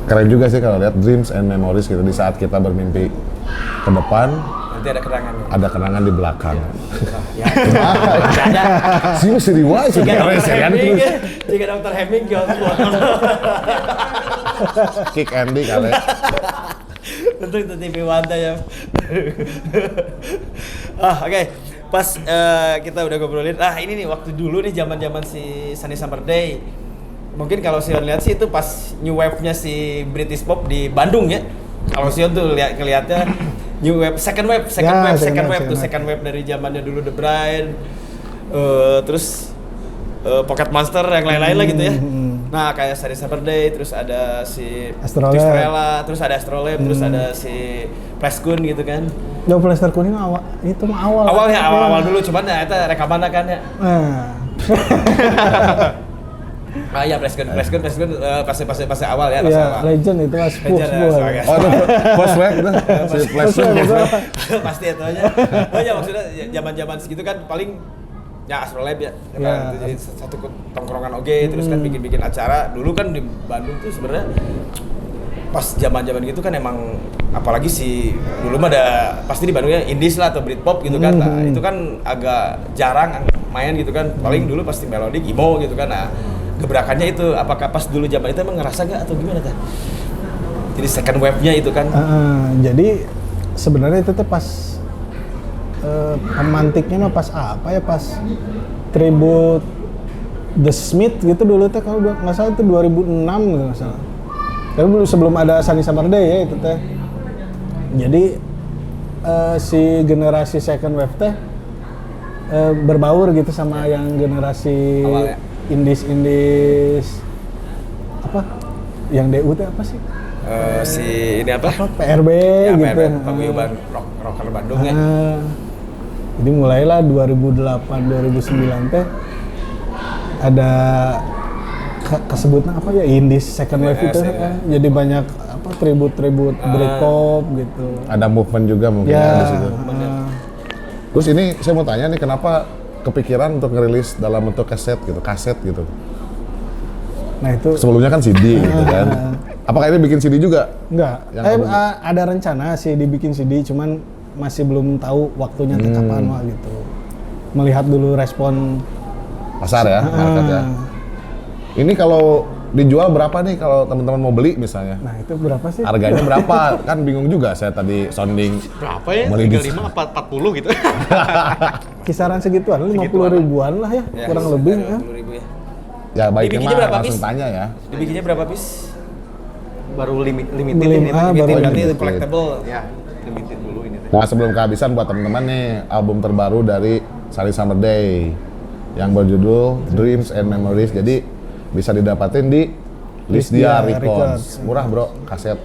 keren juga sih kalau lihat dreams and memories gitu di saat kita bermimpi ke depan nanti ada kenangannya. ada kenangan di belakang. Ya. Ada. Sih mesti diwai sih serian terus. Jika Dr. Hemming Kick Andy kali. tentu itu TV Wanda ya. Oke. Pas kita udah ngobrolin, ini nih waktu dulu nih zaman si Sunny Summer Day. Mungkin kalau Sion lihat sih itu pas new wave-nya si British Pop di Bandung ya. Kalau Sion tuh ngelihatnya new wave, second wave dari zamannya dulu The Bride, terus Pocket Monster yang lain-lain lah gitu ya. Nah kayak Sunny Summer Day, terus ada si Astrolab. Twistella, terus ada Astrolab, terus ada si Pleskun gitu kan. Yo Plaster kuning awal itu mah awal. Awal dulu cuman ya itu rekaman kan ya. Nah. Iya Pleskun pas awal ya, pas Ya, awal. legend itu mas Legend ya, sebagai- Oh itu first wave itu si flashback. Pasti itu aja. Oh ya maksudnya zaman-zaman segitu kan paling ya Astrolab ya. Kan Ya. itu jadi satu tongkrongan oge terus kan bikin acara. Dulu kan di Bandung tuh sebenarnya pas zaman-zaman gitu kan emang apalagi si dulu mah ada pasti di Bandungnya indies lah atau Britpop gitu kan. Nah, itu kan agak jarang main gitu kan. Paling dulu pasti melodic emo gitu kan. Nah, gebrakannya itu apakah pas dulu zaman itu emang ngerasa nggak atau gimana tah? Jadi second wave-nya itu kan. Jadi sebenarnya itu tuh pas pemantiknya mah pas apa ya, pas tribute The Smith gitu dulu teh kalau nggak salah itu 2006 gitu nggak salah. Tapi sebelum ada Sunny Summer Day ya itu teh. Jadi si generasi second wave teh berbaur gitu sama yang generasi Awal ya? indies apa? Yang DU teh apa sih? Si ini apa? PRB Ya, gitu. PRB, Paguyuban Rocker Bandung ya. Jadi mulailah 2008-2009 teh ada kesebutnya apa ya, indies second wave itu ya. jadi banyak apa tribute Britpop gitu. Ada movement juga mungkin Ya, di situ. Terus ini saya mau tanya nih kenapa kepikiran untuk ngerilis dalam bentuk kaset gitu. Nah itu Sebelumnya kan CD gitu kan. Apakah ini bikin CD juga? enggak. Yang album. Ada rencana sih dibikin CD, cuman masih belum tahu waktunya teh kapan wah gitu. Melihat dulu respon Pasar ya, market ya. Ini kalau dijual berapa nih kalau teman-teman mau beli misalnya? Nah itu berapa sih? Harganya berapa? Kan bingung juga saya tadi sounding. Berapa ya? Beli di- 35 apa 40 gitu. Kisaran segituan, 50 ribuan lah ya, kurang lebih ya. 50.000 ya. Ya baiknya Dibikinnya mah berapa langsung piece? tanya ya. Dibikinnya berapa piece? Baru limited ini. baru Berarti limited. itu collectible. Ya, limited dulu ini. Nah sebelum kehabisan buat teman-teman nih album terbaru dari Sunny Summer Day yang berjudul Dreams and Memories. Jadi bisa didapatin di Lisdia Records. Murah bro, kaset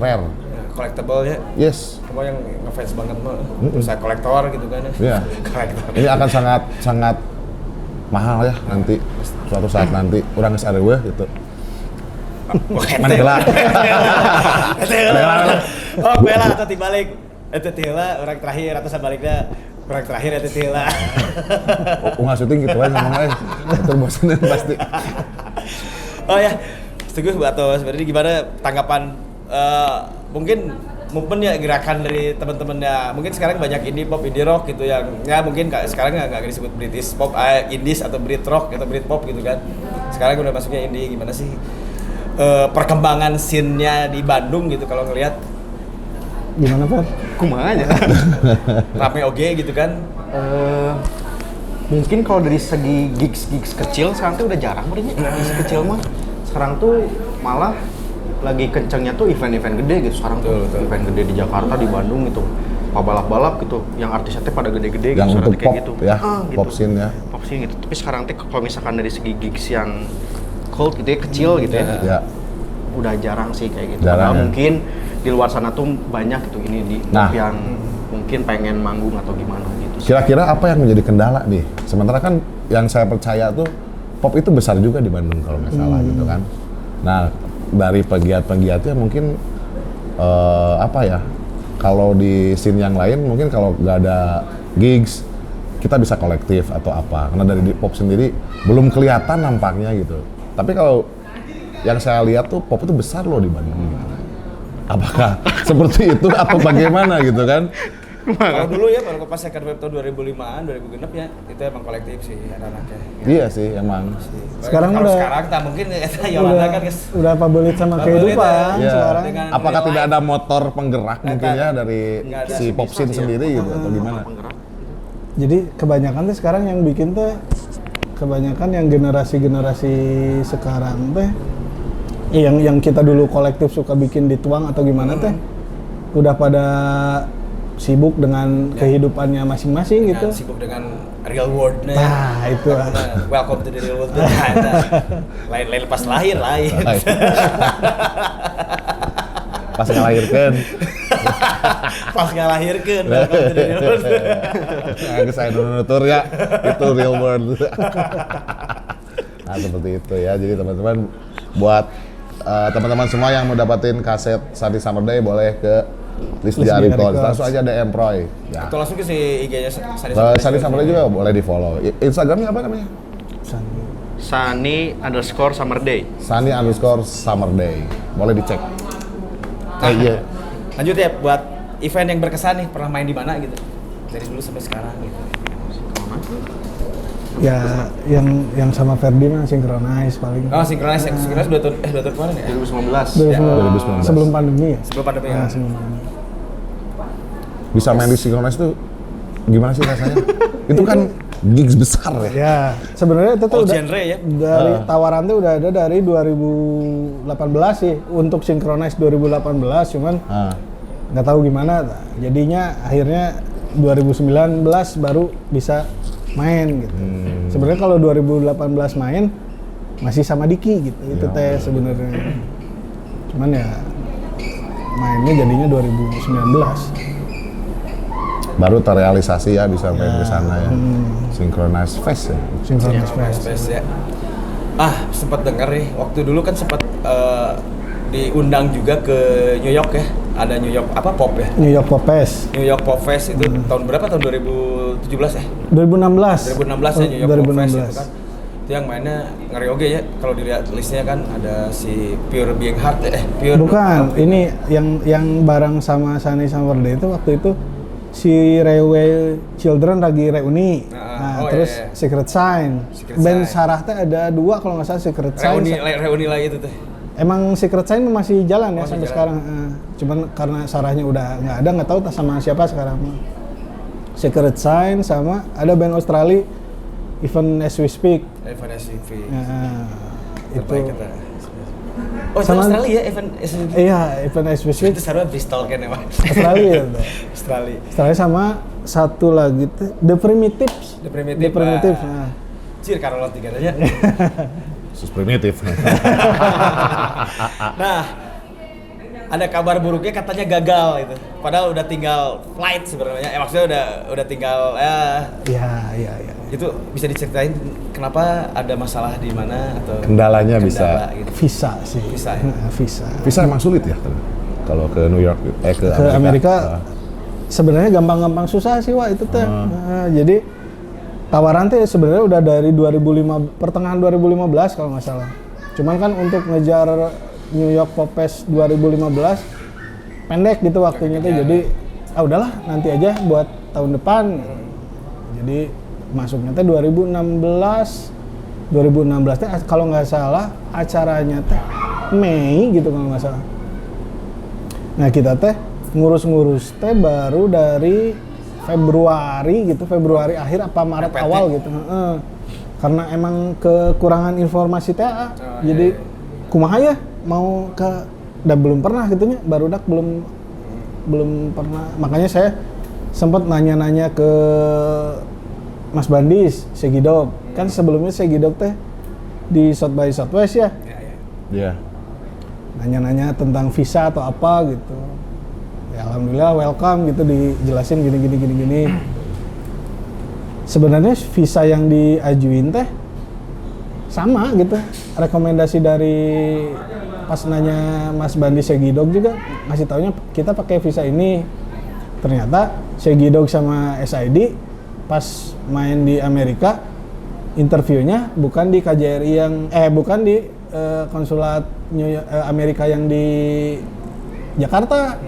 rare. Collectible ya. Yes. Kamu yang ngefans banget mah. Saya kolektor gitu kan. Iya. Kolektor. Ini akan sangat mahal ya nanti suatu saat nanti orang geus arewe gitu. Mana heula? Oh, bela atau dibalik. Itu tila orang terakhir atau sabaliknya orang terakhir itu tila. Unggah syuting gitu aja ngomong aja. Betul bosanin pasti. Oh ya, setuju atau sebenarnya gimana tanggapan mungkin movement ya, gerakan dari teman-teman ya, mungkin sekarang banyak indie pop, indie rock gitu yang ya mungkin sekarang nggak disebut British pop, indies atau Brit rock atau Brit pop gitu kan. Sekarang udah masuknya indie. Gimana sih perkembangan scene-nya di Bandung gitu kalau ngelihat? Gimana Pak? Kumaha aja. Rame oge gitu kan. Mungkin kalau dari segi gigs kecil sekarang tuh udah jarang berarti gigs kecil mah. Sekarang tuh malah lagi kencangnya tuh event-event gede gitu sekarang tuh. Betul. Event gede di Jakarta, di Bandung gitu. Balap-balap gitu, yang artisnya pada gede-gede Yang gitu, untuk sekarang kayak pop gitu. ya, Gitu. pop scene ya. Pop scene gitu. Tapi sekarang tuh kalau misalkan dari segi gigs yang cult gitu ya, kecil gitu ya. Ya. Udah jarang sih kayak gitu. Jarang, Padahal ya. mungkin di luar sana tuh banyak gitu ini di Nah. yang mungkin pengen manggung atau gimana gitu. Kira-kira apa yang menjadi kendala nih? Sementara kan yang saya percaya tuh pop itu besar juga di Bandung kalau nggak salah gitu kan. Nah, dari pegiat-pegiatnya mungkin apa ya? Kalau di scene yang lain mungkin kalau nggak ada gigs kita bisa kolektif atau apa. Karena dari pop sendiri belum kelihatan nampaknya gitu. Tapi kalau yang saya lihat tuh pop itu besar loh di Bandung. Gitu. Apakah seperti itu atau bagaimana gitu kan? Kalau dulu ya, kalau pas saya ke tahun 2005-an, 2006 ya, itu emang kolektif sih anak-anaknya. Iya sih emang. Sekarang Kalau udah- sekarang tak mungkin Yolanda kan guys. udah pabelit sama Pabelit kehidupan ya. sekarang. Dengan Apakah real tidak life. ada motor penggerak mungkin ya dari Nggak ada. si pop scene sendiri gitu atau gimana? Penggerak. Jadi kebanyakan tuh sekarang yang bikin tuh kebanyakan yang generasi sekarang teh yang kita dulu kolektif suka bikin dituang atau gimana teh udah pada sibuk dengan kehidupannya masing-masing gitu. Dengan sibuk dengan real world-nya. Nah, itu. Welcome to the real world. Lain lepas lahir lain. Pas ngelahirkan. Pas ngalahirkeun. Welcome to the real world. Nah, saya nutur ya, itu real world. Nah seperti itu ya, jadi teman-teman buat teman-teman semua yang mau dapetin kaset Sunny Summer Day boleh ke Lisdia Lisdia Records, Records. langsung aja DM Proy. Ya. Atau langsung ke si IG-nya Sunny Sunny Summer Day juga boleh di follow. Instagramnya apa namanya? Sunny_Summer Day. Sunny_Summer Day. Boleh dicek. Iya. Lanjut ya buat event yang berkesan nih, pernah main di mana gitu. Dari dulu sampai sekarang gitu. Ya yang sama Ferdi mah Synchronize paling. Oh, Synchronize 2 tahun kemarin ya? 2019. 2019. Sebelum pandemi ya? Sebelum pandemi ya. Nah, sebelum pandemi. Bisa main di Synchronize tuh gimana sih rasanya? Itu kan gigs besar ya. Ya, sebenarnya itu tuh All udah genre ya? dari tawaran tuh udah ada dari 2018 sih untuk Synchronize 2018, cuman Ah. nggak tahu gimana. Jadinya akhirnya 2019 baru bisa main gitu. Sebenarnya kalau 2018 main masih sama Diki gitu. Itu teh sebenarnya. Cuman ya mainnya jadinya 2019. Baru terrealisasi ya bisa main di sana ya. Synchronize Fest ya. Synchronize Fest. Space ya. Sempat denger nih, waktu dulu kan sempat diundang juga ke New York ya. Ada New York pop ya? New York Pop Fest. New York Pop Fest itu tahun berapa? Tahun 2017 ya? 2016. 2016 ya New York Pop Fest itu 2016. kan. Itu yang mainnya ngeri oge ya. Kalau dilihat listnya kan ada si Pure Being Heart Pure. Bukan, ini yang bareng sama Sunny Summer Day itu waktu itu si Railway Children lagi reuni. Terus iya. Secret Sign. Secret Band Sign. Sarah teh ada 2 kalau nggak salah Secret Sign. reuni lagi itu teh. Emang Secret Sign masih jalan ya Masih sampai jalan. sekarang. Cuman karena Sarahnya udah nggak ada, nggak tahu sama siapa sekarang. Secret Sign sama ada band Australia Even As We Speak. Evanescence TV. Itu. Terbaik kita. Oh, itu Sama- Australia ya, Even Iya, Even As We Speak. itu sarua Bristol kan emang. Australia tuh. Australia. Setelahnya sama satu lagi tuh The Primitives. The Primitive. The Primitive. Nah. Nah. Cir Karolot tiga aja. Sus primitif. Nah, ada kabar buruknya katanya gagal itu. Padahal udah tinggal flight sebenarnya. Maksudnya udah tinggal Ya. itu bisa diceritain kenapa ada masalah di mana atau Kendalanya kendala bisa. gitu. Visa sih. Visa ya? Nah, visa. Visa emang sulit ya kalau ke New York ke Ke Amerika Ah. sebenarnya gampang-gampang susah sih Wak itu teh. Nah, jadi tawaran teh sebenarnya udah dari pertengahan 2015 kalau nggak salah. Cuman kan untuk ngejar New York Pop Fest 2015 pendek gitu waktunya tuh, jadi udahlah nanti aja buat tahun depan. Jadi masuknya teh 2016 teh kalau nggak salah acaranya teh Mei gitu kalau nggak salah. Nah kita teh ngurus teh baru dari Februari gitu, Februari akhir apa Maret awal gitu. Karena emang kekurangan informasi teh, jadi kumaha ya mau ke, dan belum pernah gitunya, barudak belum pernah. Makanya saya sempat nanya-nanya ke Mas Bandis, Segidok. Kan sebelumnya Segidok teh di South by Southwest ya. Iya. Nanya-nanya tentang visa atau apa gitu. Ya alhamdulillah welcome gitu, dijelasin gini. Sebenarnya visa yang diajuin teh sama gitu. Rekomendasi dari pas nanya Mas Bandi Segidok juga ngasih taunya kita pakai visa ini. Ternyata Segidok sama SID pas main di Amerika interviewnya bukan di KJRI bukan di konsulat Amerika yang di Jakarta.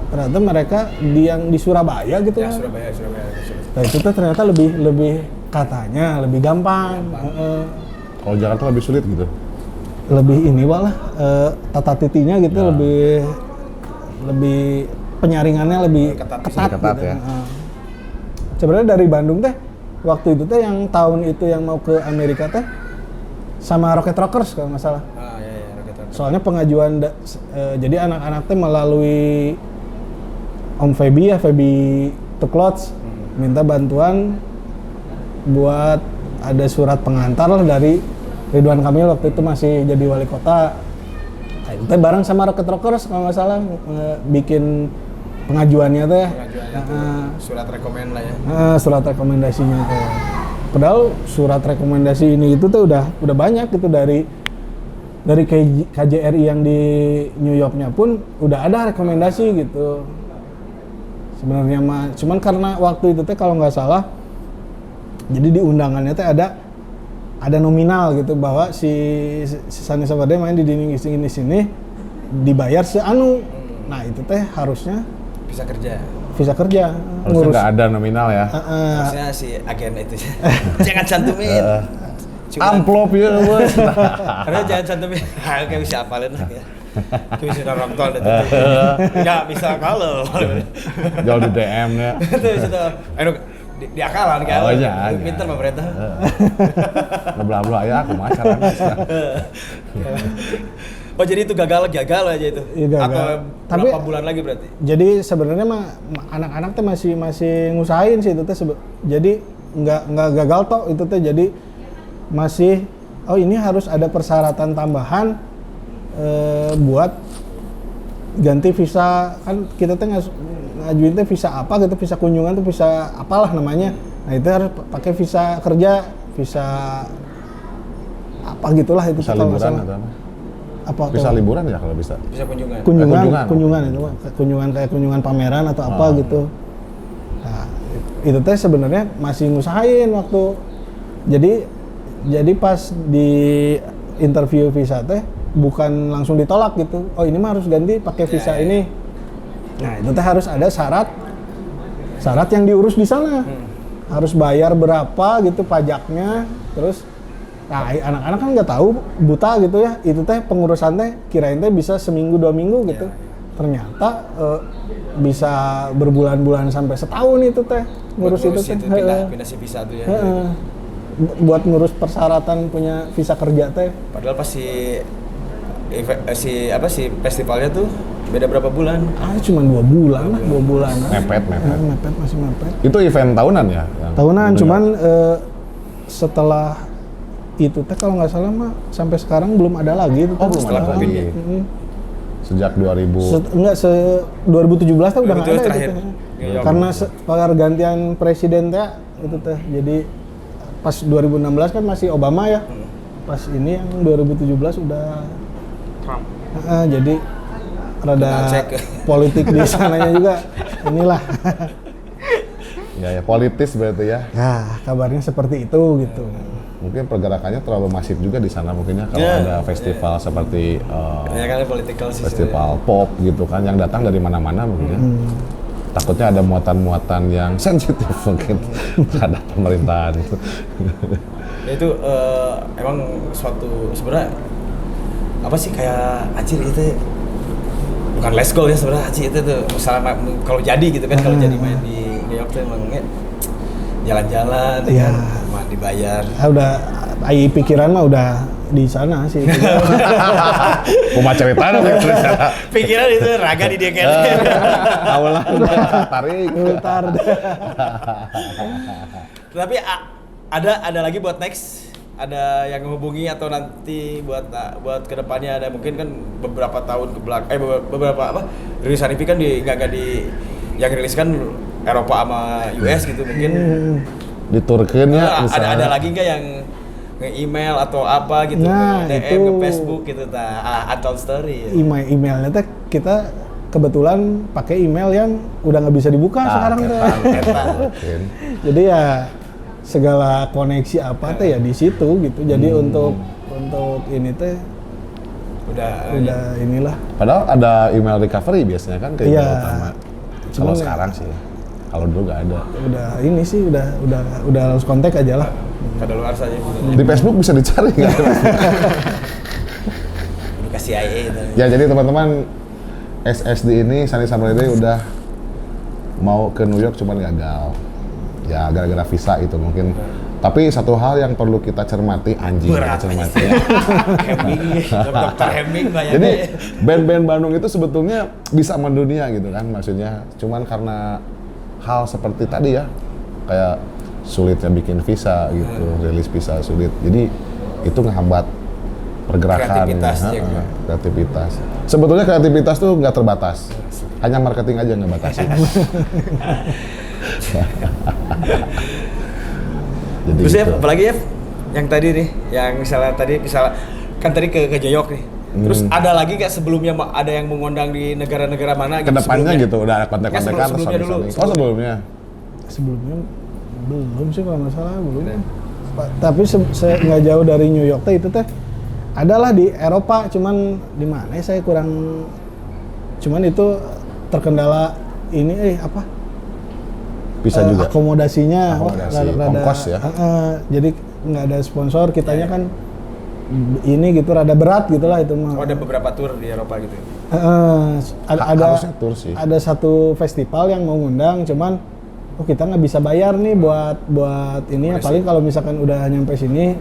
Ternyata mereka yang di Surabaya gitu. Ya, Surabaya. Nah itu tuh ternyata lebih katanya lebih gampang. Kalau Jakarta lebih sulit gitu. Lebih tata titinya gitu, lebih penyaringannya lebih ketat Ketat gitu. ya. Sebenarnya dari Bandung teh waktu itu teh yang tahun itu yang mau ke Amerika teh sama Rocket Rockers kalau nggak salah. Iya, Rocket Rockers. Soalnya pengajuan jadi anak-anak teh melalui Om Feby Tuklots minta bantuan buat ada surat pengantar lah dari Ridwan Kamil waktu itu masih jadi wali kota. Nah, itu teh bareng sama Rocket Rockers kalau nggak salah bikin pengajuannya teh. Surat rekomend lah ya. Surat rekomendasinya teh. Padahal surat rekomendasi ini itu tuh udah banyak gitu dari KJRI yang di New Yorknya pun udah ada rekomendasi gitu. Sebenarnya cuman karena waktu itu teh kalau nggak salah, jadi di undangannya teh ada nominal gitu bahwa si Sani Sabade main di sini dibayar seanu. Nah itu teh harusnya Bisa kerja. Harusnya nggak ada nominal ya. Harusnya si agen itu. Jangan cantumin. Amplop ya bos. Karena jangan cantumin. Kayak bisa apalin lah ya. Kayak bisa nonton itu. Nggak bisa kalau. Jauh di DM ya. Itu bisa tuh. Di akalan kan. Oh iya. Pinter pemerintah. Ngebelah-belah ya aku macaranya. Oh jadi itu gagal aja itu? Iya, gagal. Atau Tapi berapa bulan lagi berarti? jadi sebenarnya anak-anak teh masih ngusahain sih itu teh. Jadi nggak gagal toh itu teh. Jadi masih ini harus ada persyaratan tambahan buat ganti visa, kan kita teh ngajuin teh visa apa gitu, visa kunjungan tuh visa apalah namanya. Nah itu harus pakai visa kerja, visa apa gitulah itu. Bisa liburan atau apa? Bisa liburan ya kalau bisa. Bisa kunjungan. Kunjungan itu kayak kunjungan pameran atau apa gitu. Nah, itu teh sebenarnya masih ngusahain waktu. Jadi pas di interview visa teh bukan langsung ditolak gitu. Oh, ini mah harus ganti pakai visa ini. Nah, itu teh harus ada syarat yang diurus di sana. Harus bayar berapa gitu pajaknya, terus nah, anak-anak kan nggak tahu, buta gitu ya. Itu teh pengurusan teh kirain teh bisa seminggu 2 minggu gitu. Ternyata bisa berbulan-bulan sampai setahun itu teh ngurus itu teh. Pindah si visa tuh ya. Buat ngurus persyaratan punya visa kerja teh. Padahal pas si festivalnya tuh beda berapa bulan? Cuma 2 bulan lah, 2 bulan. Mepet. Masih mepet. Itu event tahunan ya? Tahunan, cuman setelah itu teh kalau nggak salah mah sampai sekarang belum ada lagi itu. Oh, belum ada lagi. Sejak 2000. 2017 teh udah nggak ada terakhir. itu teh. Karena pergantian presiden teh itu teh. Jadi pas 2016 kan masih Obama ya. Pas ini yang 2017 udah Trump. Jadi rada politik di sananya juga inilah. Ya politis berarti ya. Ya, kabarnya seperti itu gitu. mungkin pergerakannya terlalu masif juga di sana mungkinnya kalau Yeah, ada festival seperti Ya kan political sih. festival pop gitu kan yang datang dari mana-mana mungkin ya. Takutnya ada muatan-muatan yang sensitif mungkin terhadap pemerintahan itu. Ya itu emang suatu sebenarnya apa sih kayak anjir itu bukan let's go ya sebenarnya anjir itu tuh misalnya kalau jadi gitu kan kalau jadi main di New York tuh emangnya jalan-jalan Iya. kan cuma dibayar. Udah ai pikiran mah udah di sana sih. Kuma cerita Pikiran itu raga di dia kan. awalan tarik. Ultar. Tapi ada lagi buat next, ada yang menghubungi atau nanti buat kedepannya ada mungkin kan beberapa tahun ke belakang beberapa apa rilisan IP kan nggak di yang rilis kan Eropa sama US gitu mungkin Diturkeun ya ada lagi nggak yang nge-email atau apa gitu Nah, DM itu- ke Facebook gitu Untold Story ya. Emailnya teh kita kebetulan pakai email yang udah nggak bisa dibuka sekarang tuh. Mungkin. Jadi ya segala koneksi apa teh ya di situ gitu. Jadi untuk ini teh udah inilah. Padahal ada email recovery biasanya kan kayak Iya. email utama. Kalau Cuman ya- sekarang sih, kalau dulu nggak ada. Udah ini sih udah harus kontak aja lah. kada luar saja gitu. Di Facebook bisa dicari nggak? Dikasih IA itu. Ya jadi teman-teman SSD ini Sunny Summer Day udah mau ke New York cuman gagal. Ya gara-gara visa itu mungkin. Tapi satu hal yang perlu kita cermati anjing Berat. kita cermati. Ya. Hemming, Dr. Hemming banyak. Jadi band-band Bandung itu sebetulnya bisa mendunia gitu kan maksudnya. Cuman karena hal seperti tadi ya kayak sulitnya bikin visa gitu, rilis visa sulit. Jadi itu ngehambat pergerakan, Kreativitas ya, juga. kreativitas. Sebetulnya kreativitas tuh nggak terbatas, hanya marketing aja nggak batasi. Jadi Terus ya, gitu. apalagi ya yang tadi nih, yang misalnya kan tadi ke Jayok nih. Terus ada lagi nggak sebelumnya ada yang mengundang di negara-negara mana? Kedepannya sebelumnya? gitu udah ada kontak-kontakan sebelumnya dulu. Oh sebelumnya. Sebelumnya belum sih kalau nggak salah belum. Tapi saya nggak jauh dari New York teh itu teh adalah di Eropa, cuman di mana ya saya kurang, cuman itu terkendala ini apa? Bisa juga. Akomodasinya, Akomodasi, ongkos ya. Jadi nggak ada sponsor, kitanya kan ini gitu rada berat gitulah itu mah. Oh, ada beberapa tour di Eropa gitu. Harusnya tour sih. Ada satu festival yang mau ngundang, cuman kita nggak bisa bayar nih buat ini ya, paling kalau misalkan udah nyampe sini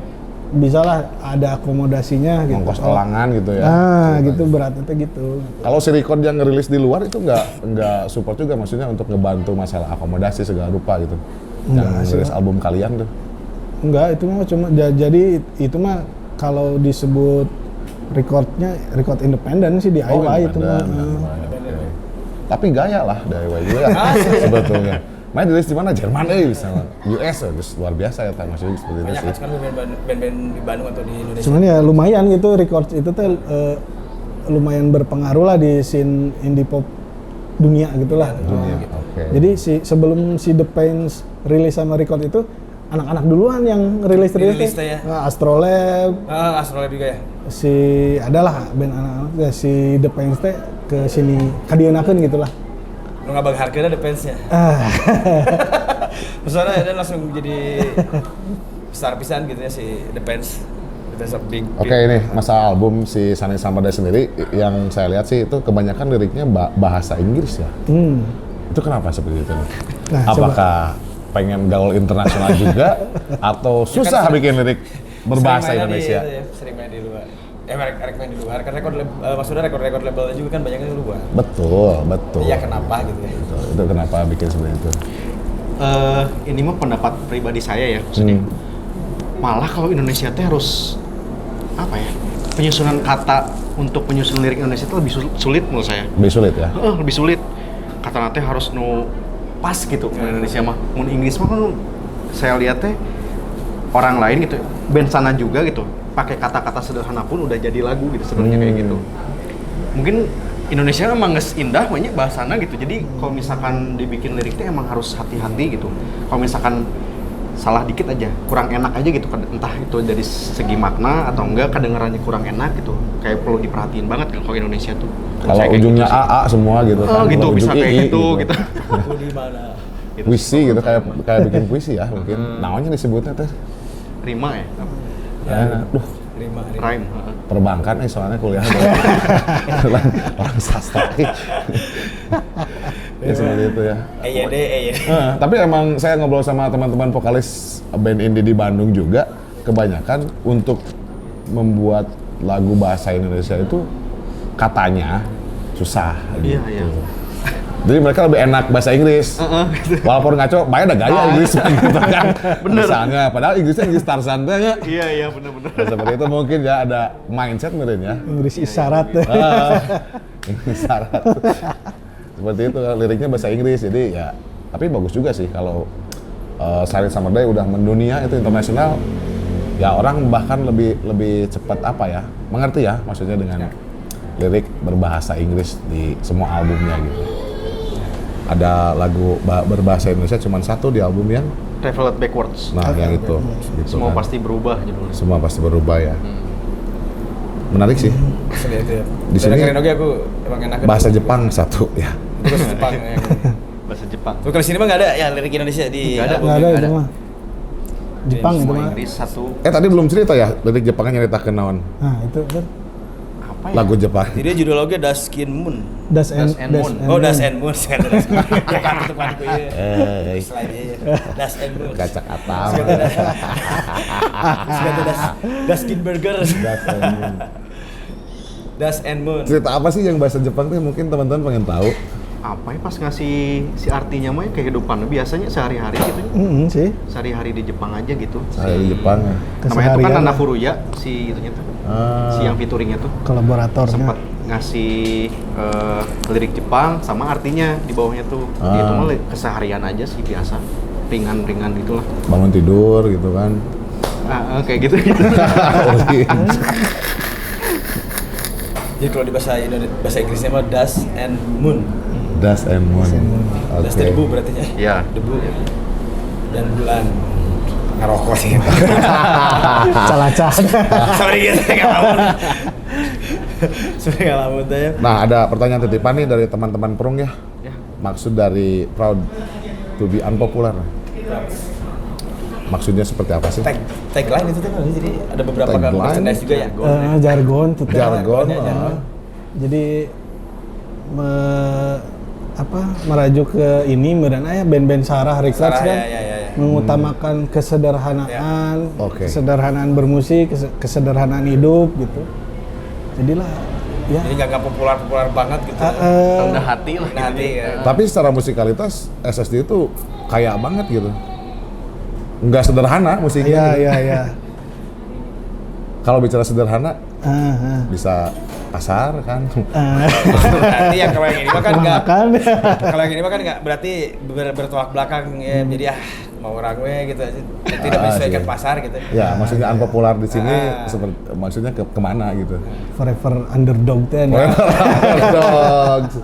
bisalah ada akomodasinya gitu. Ongkos elangan gitu ya. Nah, gitu beratnya tuh gitu. Kalau si record yang ngerilis di luar itu nggak support juga maksudnya untuk ngebantu masalah akomodasi segala rupa gitu. Yang ngerilis album kalian tuh. Enggak, itu mah cuma jadi itu mah kalau disebut record independen sih di IY itu mah. Oke. Tapi gaya lah dari IY juga sebetulnya. Main rilis di mana? Jerman misalnya. US terus luar biasa ya maksudnya seperti itu Banyak sih. kan sekarang band-band di Bandung atau di Indonesia. Cuman ya lumayan gitu record itu teh lumayan berpengaruh lah di scene indie pop dunia gitulah. Dunia. Oke. Jadi sebelum si The Pains rilis sama record itu anak-anak duluan yang rilis Dirilis teh ya. Nah, Astrolab, Astrolab juga ya. si adalah band anak-anak ya, si The Pains teh ke sini kadienakeun gitulah. Lu nggak bagi harganya ada fansnya. Maksudnya dia langsung jadi besar pisan gitu ya si The Fans. The Fans of Big. Oke ini masa album si Sunny Summer Day sendiri yang saya lihat sih itu kebanyakan liriknya bahasa Inggris ya. Itu kenapa seperti itu? Nah, Apakah pengen gaul internasional juga atau susah bikin lirik berbahasa Sering mainnya Indonesia? Sering main di luar. Mereka main di luar karena maksudnya rekor labelnya juga kan banyak yang di luar. Betul. Iya kenapa gitu ya? Itu kenapa bikin seperti itu? Ini mah pendapat pribadi saya ya, maksudnya malah kalau Indonesia teh harus apa ya, penyusunan kata untuk penyusunan lirik Indonesia itu lebih sulit menurut saya. Lebih sulit ya? Lebih sulit, kata nanti harus pas gitu ke Indonesia mah. Mun Inggris mah kan saya lihat teh orang lain gitu, band sana juga gitu, pakai kata-kata sederhana pun udah jadi lagu gitu sebenarnya kayak gitu. Mungkin Indonesia emang nges indah banyak bahasana gitu. Jadi kalau misalkan dibikin liriknya emang harus hati-hati gitu. Kalau misalkan salah dikit aja, kurang enak aja gitu, entah itu dari segi makna atau enggak kedengarannya kurang enak gitu, kayak perlu diperhatiin banget kalau Indonesia tuh. Kalau Kayak ujungnya gitu sih. AA semua gitu Oh kan. gitu, Kalau bisa ujung kayak II gitu gitu. Aku di mana? Gitu. Puisi gitu, kayak bikin puisi ya mungkin. Namanya disebutnya teh. Rima ya? Ya, duh, Rima. Rhyme. perbankan soalnya kuliah orang sastra. Ya seperti itu ya. Tapi emang saya ngobrol sama teman-teman vokalis band indie di Bandung juga, kebanyakan untuk membuat lagu bahasa Indonesia itu katanya susah Iya, gitu. iya. Jadi mereka lebih enak bahasa Inggris. Walaupun ngaco, banyak ada gaya Inggris gitu kan. Bener. Misalnya, padahal Inggrisnya Inggris Tarzan teh ya. Iya benar-benar. Nah, seperti itu mungkin ya ada mindset mungkin ya. Inggris isyarat. Inggris syarat. Seperti itu liriknya bahasa Inggris, jadi ya tapi bagus juga sih kalau Silent Summer Day udah mendunia itu internasional, ya orang bahkan lebih cepat apa ya mengerti ya maksudnya dengan lirik berbahasa Inggris di semua albumnya gitu. Ada lagu berbahasa Indonesia cuma satu di album yang Traveled Backwards. nah yang itu gitu Semua kan. pasti berubah judulnya. Semua pasti berubah ya. Menarik sih. Itu ya. Di sini keren oke aku emang enak. bahasa Jepang satu ya. Bahasa Jepang. Bahasa Jepang. Tuh kalau sini mah nggak ada ya lirik Indonesia di Nggak ada. album. Nggak ada Nggak itu ada. mah. Jepang itu Semua mah. Inggris satu. Tadi belum cerita ya lirik Jepangnya nyerita ke naon Nah itu kan Apa ya? lagu Jepang. Jadi judul lagunya Daskin Moon. Das and Moon. Oh, Das and Moon. Saya ada Das Moon. Ya kan temanku ya. Selain dia. Das and Moon. Kacak atam. Daskin Burger. Das and Moon. Cerita apa sih yang bahasa Jepang tuh mungkin teman-teman pengen tahu. Apa ya pas ngasih si artinya mah ya kehidupan biasanya sehari-hari gitu ya. sih Sehari-hari di Jepang aja gitu. Saya di Jepang ya. Namanya itu kan keseharian Nana lah, Furuya si itunya tuh. Si yang featuringnya tuh kolaboratornya. sempat ngasih lirik Jepang sama artinya di bawahnya tuh. Jadi itu mah keseharian aja sih biasa. Ringan-ringan gitulah. Bangun tidur gitu kan. Kayak gitu gitu. Jadi kalau di bahasa Inggrisnya mah Das and Moon. Das and Moon. Das itu debu berarti ya. Iya. Debu dan bulan. Ngerokok sih. Calacak. Sorry gitu nggak lamun. Sorry nggak lamun ya. Nah ada pertanyaan titipan nih dari teman-teman Perung ya. Ya. Maksud dari proud to be unpopular. Maksudnya seperti apa sih? Tagline itu tuh jadi ada beberapa Tagline? merchandise juga ya. Jargon tuh teh. Jargon. Jargon. Jadi merajuk ke ini meureun aya band-band Sarah Records Sarah, kan ya. mengutamakan kesederhanaan, kesederhanaan bermusik, kesederhanaan hidup gitu. Jadilah ya Jadi nggak populer banget gitu. Rendah hati lah. Rendah hati ya. Tapi secara musikalitas SSD itu kaya banget gitu. Nggak sederhana musiknya. iya. Kalau bicara sederhana bisa pasar kan. Berarti yang kalau yang ini mah kan nggak. Makan. Kalau yang ini mah kan nggak berarti bertolak belakang ya. Jadi mau orang gue gitu aja. Tidak menyesuaikan iya. pasar gitu. Ya, maksudnya unpopular di sini seperti maksudnya kemana gitu. Forever underdog teh. Dogs.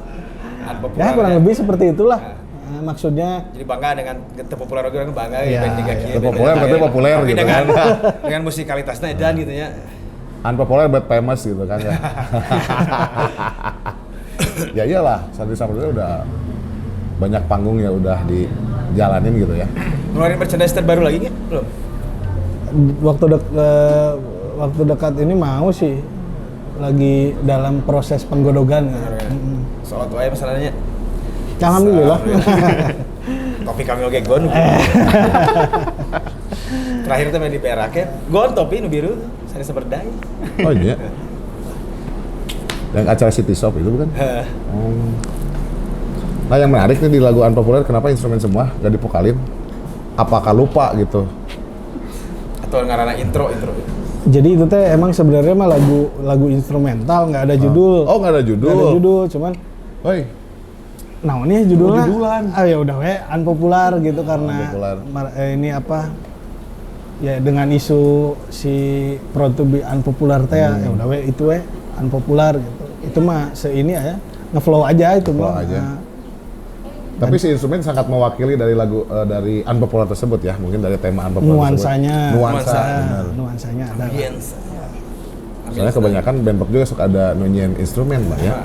Unpopular, Ya kurang lebih seperti itulah. Maksudnya Jadi bangga dengan terpopuler orang bangga Ya, band tiga kiri. terpopuler berarti populer Tapi gitu dengan, kan. dengan musikalitasnya dan gitu ya. Unpopular but famous gitu kan ya. Ya iyalah, Silent Summer Day udah banyak panggung ya udah dijalanin gitu ya. Ngeluarin merchandise terbaru lagi nggak? Belum. waktu dekat ini mau sih lagi dalam proses penggodogan. Soal tua ya masalahnya. Alhamdulillah. Topi kami oke gon. Terakhir tuh main di Perak ya. Gon topi nu biru, Silent Summer Day. Oh iya. Yang acara City Shop itu bukan? Nah yang menarik nih di lagu Unpopular kenapa instrumen semua gak dipokalin? Apakah lupa gitu? Atau ngarana intro. Jadi itu teh emang sebenarnya mah lagu instrumental, nggak ada judul. Oh nggak ada judul? Nggak ada judul, cuman Hoi. naonnya judulnya? Judulan. Ya udah we unpopular gitu karena Unpopular. ini apa? Ya dengan isu si proud to be unpopular teh ya udah we itu we unpopular gitu. Itu mah seini ya ngeflow aja itu Ngeflow mah. aja. Tapi si instrumen sangat mewakili dari lagu dari Unpopular tersebut ya, mungkin dari tema Unpopular Nuansanya. tersebut. Nuansa, benar. Nuansanya ada. Ambience. Soalnya kebanyakan band pop juga suka ada nunyian instrumen lah ya.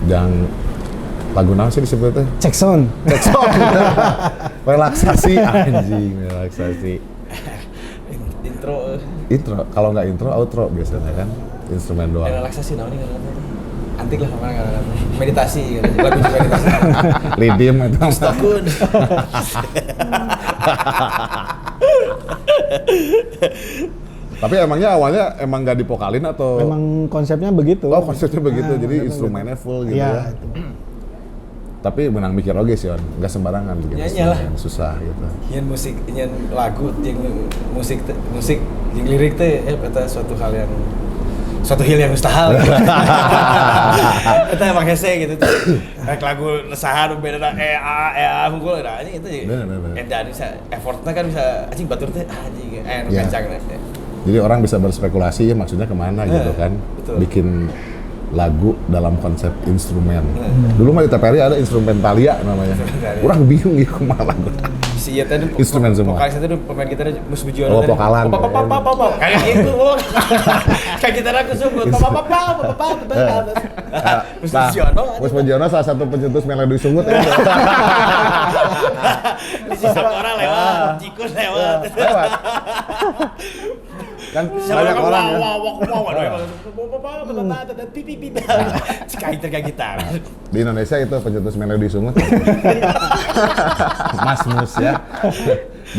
Yang lagu naon sih disebutnya? Cek sound. Relaksasi anjing, relaksasi. Intro. Kalau nggak intro, outro biasanya kan. Instrumen doang. relaksasi namanya kan antik lah kemana kan meditasi lagu meditasi Redeem itu. Stokun. Tapi emangnya awalnya emang nggak dipokalin atau? Memang konsepnya begitu. Oh konsepnya begitu, Nah, jadi konsepnya instrumennya full gitu Iya, ya. itu. Tapi menang mikir oke sih, On. Nggak sembarangan bikin Nyanyi lah. instrumen, susah gitu. Yang musik, yang lagu, yang musik, yang lirik teh, eta suatu hal yang yang mustahil. Eta emang hese gitu tuh. Kayak lagu resahan beda hungkul nah ini itu. Bener. Edan bisa effortnya kan bisa anjing batur teh anjing Ya. kencang. Jadi orang bisa berspekulasi ya maksudnya kemana gitu kan. betul. Bikin lagu dalam konsep instrumen. Dulu mah di TPRI ada instrumentalia namanya. Instrumentalia. Orang bingung gitu kemana lagu. Si ieu teh Instrumen semua. Vokalis teh pemain gitar Mus Bujono. Oh, vokalan. Kayak gitu. Kayak gitar aku suka. Mus Bujono. Mus Bujono salah satu pencetus melodi sungut ya. Di sisa orang lewat, Jikus lewat. Lewat. Kan banyak orang ya. Kayak gitar. Di Indonesia itu pencetus melodi sungut. Mas Mus ya.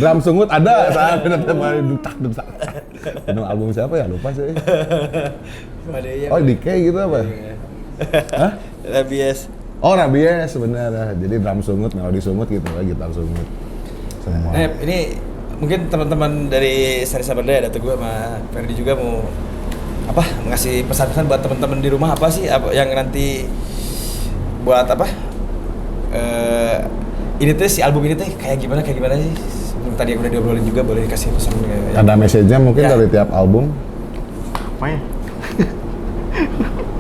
Drum sungut ada saat benar-benar dutak. Itu album siapa ya? Lupa sih. Oh, Dike gitu apa? Hah? Rabies. Oh, Rabies benar. Jadi drum sungut, melodi sungut gitu lah, gitar sungut. Semua. Ini mungkin teman-teman dari Sari Saberde ada Teguh sama Ferdi juga mau apa ngasih pesan-pesan buat teman-teman di rumah apa sih yang nanti buat apa ini tuh si album ini tuh kayak gimana sih tadi yang udah diobrolin juga boleh dikasih pesan Ada message-nya mungkin Ya. dari tiap album. Apa ya?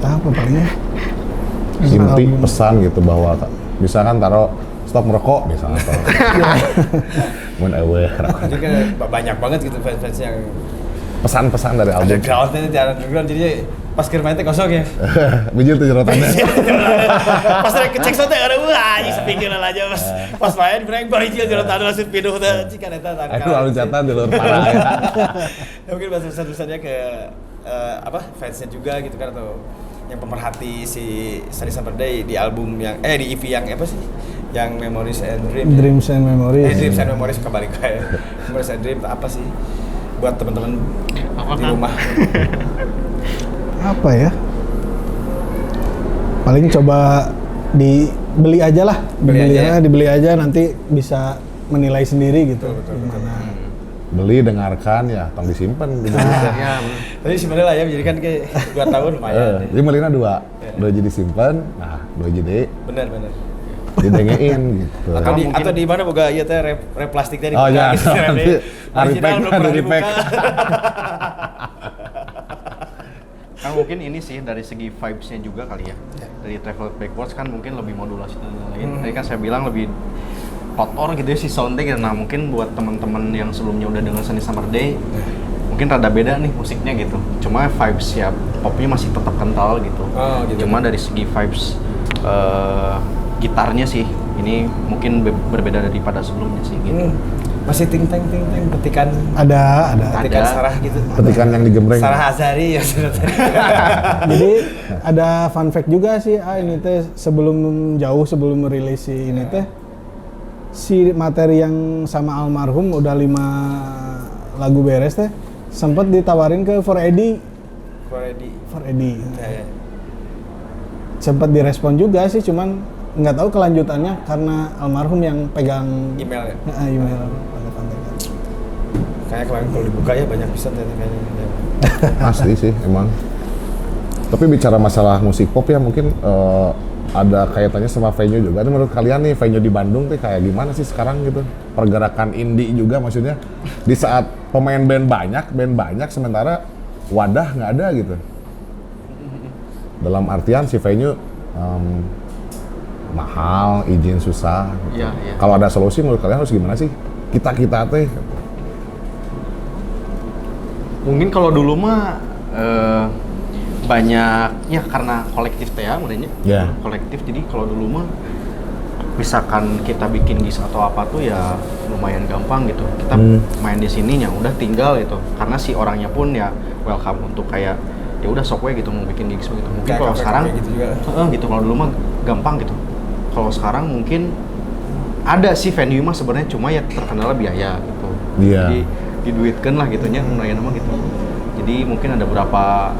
Apa palingnya? Inti pesan gitu bahwa misalkan taruh stop merokok misalnya atau mun aware jadi kan banyak banget gitu fans yang pesan-pesan dari album. underground ini tiada underground jadi pas kirmain teh kosong ya Bijil tuh jerotannya. pas rek kecek sote ada wah anjing sepikir lah aja pas main breng barijil jerotan langsung pindah teh cikan eta Aku lalu catatan di luar parah ya. Ya mungkin bahasa pesan-pesannya ke fansnya juga gitu kan atau yang pemerhati si Sari Saberde di album yang di EP yang apa sih yang Memories and Dreams Dreams and Memories. Dreams and Memories kembali kayak Memories and Dreams apa sih buat teman-teman di rumah Apa ya? Paling coba dibeli aja lah. Dibeli aja nanti bisa menilai sendiri gitu. Gimana. Beli, dengarkan ya, tong disimpan gitu. Ya, tadi sebenarnya lah ya jadi kan kayak 2 tahun lumayan Jadi melina dua jadi simpan, nah 2 jadi bener didengein gitu. atau di mana boga ieu teh rep plastik tadi Oh ya, nanti repack ada repack. kan mungkin ini sih dari segi vibes-nya juga kali ya. Dari Travel Backwards kan mungkin lebih modulasi dan lain-lain. Tadi kan saya bilang lebih kotor gitu ya si soundnya gitu. Nah mungkin buat teman-teman yang sebelumnya udah dengar Sunny Summer Day mungkin rada beda nih musiknya gitu. Cuma vibes ya popnya masih tetap kental gitu. Oh, gitu. Cuma dari segi vibes gitarnya sih ini mungkin berbeda daripada sebelumnya sih gitu. Masih ting teng petikan Ada. petikan Ada. Sarah gitu Petikan yang digembreng. Sarah Azari ya Jadi ada fun fact juga sih, ini teh sebelum merilis si ini teh si materi yang sama almarhum udah 5 lagu beres teh sempat ditawarin ke For Eddie. ya. Sempat direspon juga sih, cuman nggak tahu kelanjutannya karena almarhum yang pegang email ya email pada kontekan. kayaknya kemarin kalau dibuka ya banyak bisa kayaknya Asli sih emang. Tapi bicara masalah musik pop ya mungkin ada kaitannya sama venue juga. Ini menurut kalian nih venue di Bandung tuh kayak gimana sih sekarang gitu? Pergerakan indie juga maksudnya di saat pemain band banyak sementara wadah nggak ada gitu. Dalam artian si venue mahal, izin susah. Iya, iya. Kalau ada solusi menurut kalian harus gimana sih? Kita teh. Mungkin kalau dulu mah banyak ya karena kolektif teh ya sebenarnya. Ya. Kolektif, jadi kalau dulu mah misalkan kita bikin gis atau apa tuh ya lumayan gampang gitu. Kita main di sininya udah tinggal gitu. Karena si orangnya pun ya welcome untuk kayak ya udah sok we gitu mau bikin gigs begitu. Mungkin Kayak kalau kafe-kafe sekarang gitu juga. gitu kalau dulu mah gampang gitu. Kalau sekarang mungkin ada sih venue mah sebenarnya cuma ya terkendala biaya gitu. Iya. Jadi diduitkan lah gitunya lumayan mah gitu. Jadi mungkin ada beberapa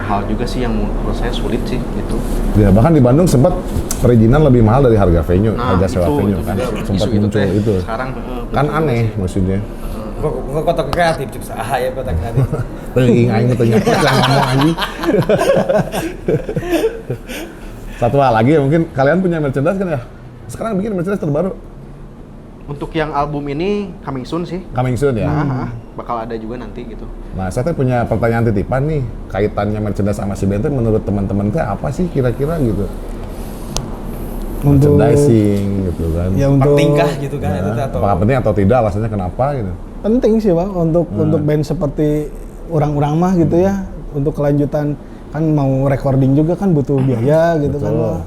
hal juga sih yang menurut saya sulit sih gitu. Ya bahkan di Bandung sempat perizinan lebih mahal dari harga venue, harga sewa venue itu kan. juga Sempat isu muncul teh. itu. Sekarang Kan betul aneh sih. maksudnya. Gua kota kreatif cuk saha ya kota kreatif. Teuing aing ternyata yang ngomong anjing. Satu hal lagi ya, mungkin kalian punya merchandise kan ya? Sekarang bikin merchandise terbaru. Untuk yang album ini coming soon sih. Coming soon ya. Bakal ada juga nanti gitu. Nah, saya tuh punya pertanyaan titipan nih, kaitannya merchandise sama si band tuh menurut teman-teman teh apa sih kira-kira gitu? Untuk Merchandising gitu kan. ya untuk Pertingkah gitu kan itu Nah, atau apakah penting atau tidak, alasannya kenapa gitu? penting sih Pak untuk band seperti orang-orang mah gitu ya, untuk kelanjutan kan mau recording juga kan butuh biaya gitu kan Betul. Pak.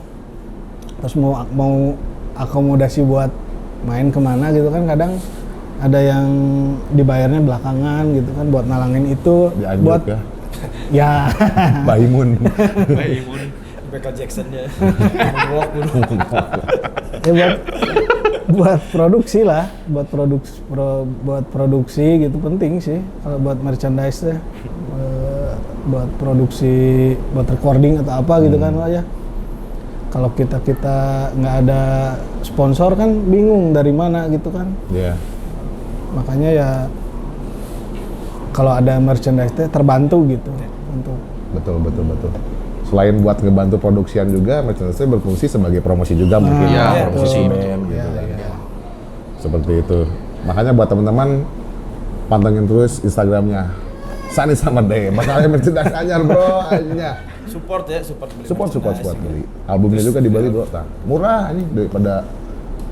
Terus mau akomodasi buat main kemana gitu kan, kadang ada yang dibayarnya belakangan gitu kan buat nalangin itu Dianjuk buat ya. ya Baimun. Michael Jackson-nya. Moonwalk dulu. ya buat produksi lah, buat produksi gitu penting sih kalau buat merchandise teh. Buat produksi, buat recording atau apa gitu kan Pak ya. Kalau kita nggak ada sponsor kan bingung dari mana gitu kan. Iya. Makanya ya kalau ada merchandise teh terbantu gitu untuk Betul. Selain buat ngebantu produksian juga, merchandise berfungsi sebagai promosi juga mungkin Iya, ya, promosi, band betul. gitu Iya, kan. iya. Seperti itu. Makanya buat teman-teman pantengin terus Instagramnya Sunny Summer Day. Bakal ada merchandise anyar bro, aja. Support ya, support beli Support merchandise. beli. Albumnya juga dibeli bro. Nah, murah ini daripada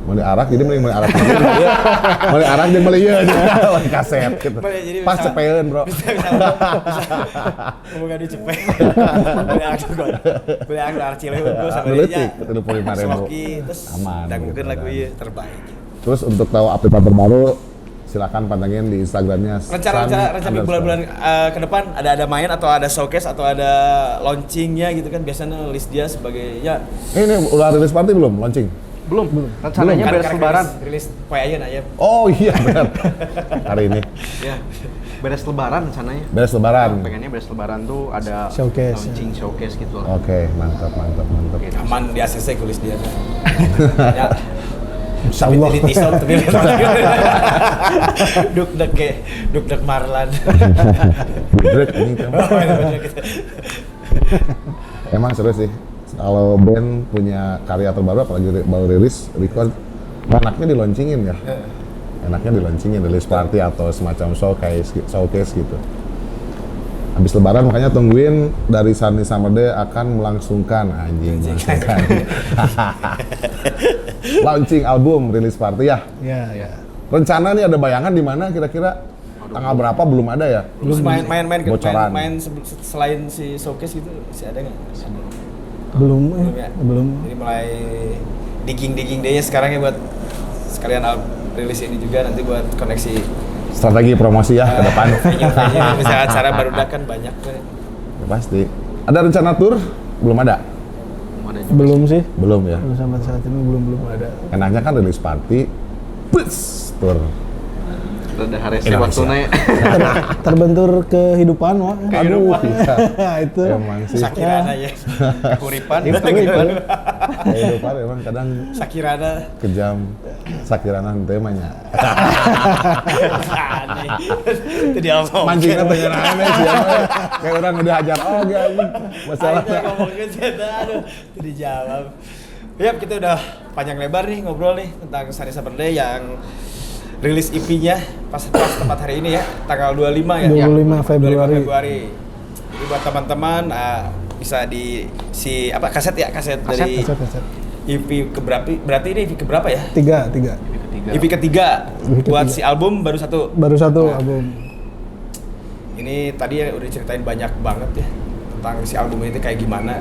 mau arak, jadi mending mau arak. Mau arak dan beli ya, lawan kaset gitu. Jadi Pas bisa- cepeun bro. Ngomong gak dicepet. Beli aku gua. Beli aku arah Cileun gua sama Ngeletik, dia. 25.000. Sloki, terus Aman, danggukeun gitu lagu kan. ieu terbaik. Terus untuk tahu update terbaru, silakan pantengin di Instagramnya. Rencana bulan-bulan ke depan ada main atau ada showcase atau ada launchingnya gitu kan, biasanya list dia sebagai ya Ini udah rilis party belum? Launching? Belum. Rencananya beres lebaran. rilis poe ayeuna ya. Oh iya benar. Hari ini Ya. Beres lebaran rencananya. beres lebaran. Pengennya beres lebaran tuh ada Showcase, launching showcase gitu lah. Oke, mantap. Gitu. Aman di ACC kulis dia kan. Ya. Insya Tapi Allah. di t-shirt tapi duk Marlan. Break ini kan. Emang seru sih. Kalau band punya karya terbaru apalagi baru rilis, record, enaknya di launchingin ya. Enaknya di launchingin, release party atau semacam showcase gitu. Habis lebaran makanya tungguin dari Sunny Summer Day akan melangsungkan launching album, release party ya. ya. Rencana nih ada bayangan di mana kira-kira tanggal berapa belum ada ya? Terus main Bocoran. selain si showcase gitu masih ada nggak? Belum ya? belum. Jadi mulai digging deh sekarang ya buat sekalian rilis ini juga nanti buat koneksi Strategi promosi ya ke depan. venue misalnya acara barudak kan banyak kan. Ya, pasti. Ada rencana tour? Belum ada? Ada juga. Belum sih. Belum ya. Belum sampai saat ini belum ada. Enaknya kan release party, bus tour. Rada haresi Indonesia. waktunya. Terbentur kehidupan Wak. Aduh, bisa. Itu. Emang sih. Sakirana ya. Kuripan. Kehidupan emang kadang Sakirana. kejam. Sakirana temanya. Aneh. Itu dia ngomong. Mancingnya pengen aneh sih. Kayak orang udah hajar anjing. Masalah. Ayo ngomongin cerita, aduh, itu dijawab. Yap, kita udah panjang lebar nih ngobrol nih tentang Sunny Summer Day yang rilis EP-nya pas tepat hari ini ya, tanggal 25 ya. 25 Februari. 25 Februari. Jadi buat teman-teman bisa di kaset dari Kaset. EP keberapa? Berarti ini EP keberapa ya? Tiga. Ketiga. EP ketiga. EP Buat ketiga. si album baru satu. Baru satu Nah. album. Ini tadi udah ceritain banyak banget ya tentang si album ini kayak gimana.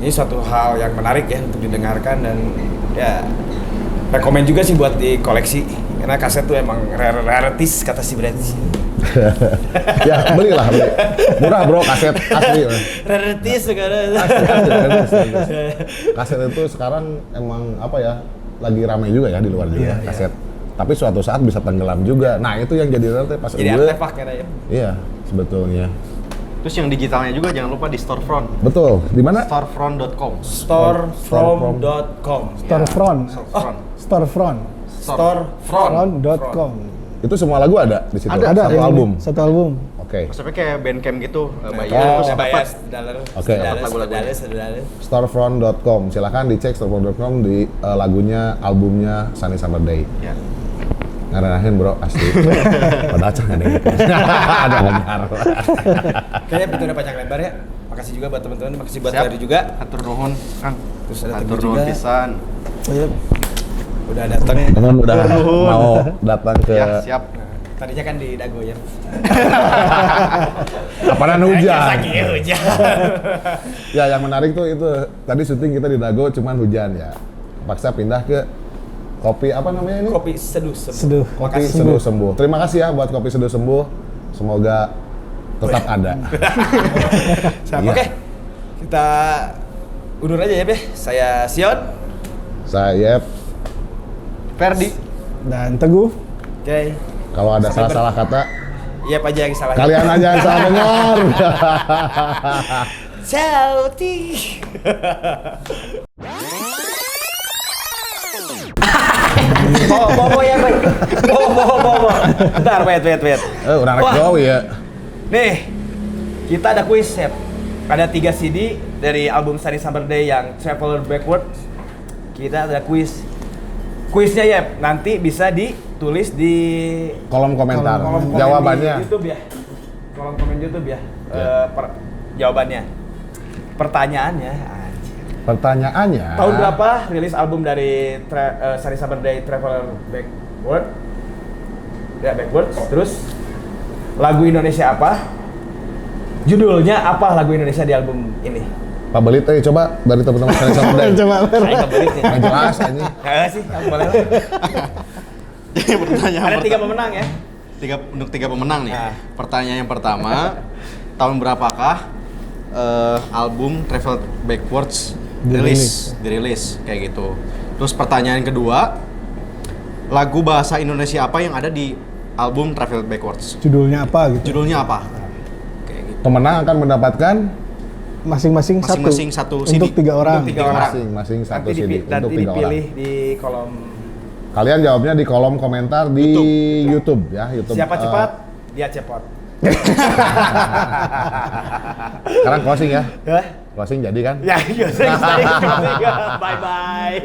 Ini suatu hal yang menarik ya untuk didengarkan dan ya rekomen juga sih buat dikoleksi karena kaset tuh emang rarities kata si Brad. Ya belilah, beli. Murah bro, kaset asli. Rarities sekarang. Asli. Kaset itu sekarang emang apa ya, lagi ramai juga ya di luar juga Iya, kaset. Tapi suatu saat bisa tenggelam juga. Nah itu yang jadi rare pas Jadi gue. artefak kan ya. Iya sebetulnya. Terus yang digitalnya juga jangan lupa di storefront. Betul. Di mana? Storefront.com. Storefront.com. Storefront. Storefront. Storefront. Storefront.com. Itu semua lagu ada di situ. Ada Satu yang album. ini, Satu album. Oke. Maksudnya kayak Bandcamp gitu, bayar Oh. terus Saya bayar dapat. $1. Oke. Dapat lagu-lagunya. $1. Storefront.com. Silakan dicek storefront.com di lagunya, albumnya Sunny Summer Day. Ya. Ngarahin bro, asli. Padahal nggak ada gitu. Ada benar. Kayaknya itu udah panjang lebar ya. Makasih juga buat teman-teman, makasih buat Siap. Ferry juga. Atur nuhun, Kang. Terus ada Atur Teguh nuhun juga. pisan. Iya. Udah datang. Teman udah mau datang ke Ya, siap. Tadinya kan di Dago ya. apaan hujan. Hujan. Ya yang menarik tuh itu tadi syuting kita di Dago cuman hujan ya. Paksa pindah ke kopi apa namanya ini? Kopi seduh. Seduh. Kopi Makasih. Seduh Sembuh. Terima kasih ya buat Kopi Seduh Sembuh. Semoga tetap ada. Siap. Iya. Oke. Kita undur aja ya, Beh. Saya Sion. Saya Ferdi. Dan Teguh. Oke. kalau ada Sampai salah-salah kata Iya aja yang salah. kalian aja yang salah dengar. Sauti. Bawa ya, Bay. Bawa. Bentar, wait. Orang rek Wah. gawe ya. Nih, kita ada kuis ya. Ada 3 CD dari album Sunny Summer Day yang Traveler Backward. Kita ada kuis. Kuisnya ya, nanti bisa ditulis di Kolom komentar. Kolom komen Jawabannya. di YouTube ya. Kolom komen YouTube ya. Ya. Jawabannya. Pertanyaannya, anjir. Pertanyaannya. Tahun berapa rilis album dari Sunny Summer Day Traveler Backward? Ya, Backward. Terus lagu Indonesia apa? Judulnya apa lagu Indonesia di album ini? Pak Belit, coba dari teman-teman kalian sama deh. Coba. Saya nggak belit nih. Yang jelas ini. Nggak sih, kamu boleh lah. Jadi pertanyaan Ada 3 pertama. pemenang ya. Untuk 3 pemenang nih. Nah. Pertanyaan yang pertama, tahun berapakah album Travel Backwards dirilis kayak gitu. Terus pertanyaan kedua, lagu bahasa Indonesia apa yang ada di album Travel Backwards? Judulnya apa gitu? Judulnya apa? Kayak gitu. Pemenang akan mendapatkan Masing-masing Satu CD. Untuk 3 orang. Untuk 3 orang. masing-masing satu Nanti, CD untuk nanti 3 orang. dipilih di kolom. Kalian jawabnya di kolom komentar di YouTube ya, YouTube. Siapa cepat, dia cepot. Sekarang closing ya. Hah? Closing jadi kan? Ya, iya, saya bye bye.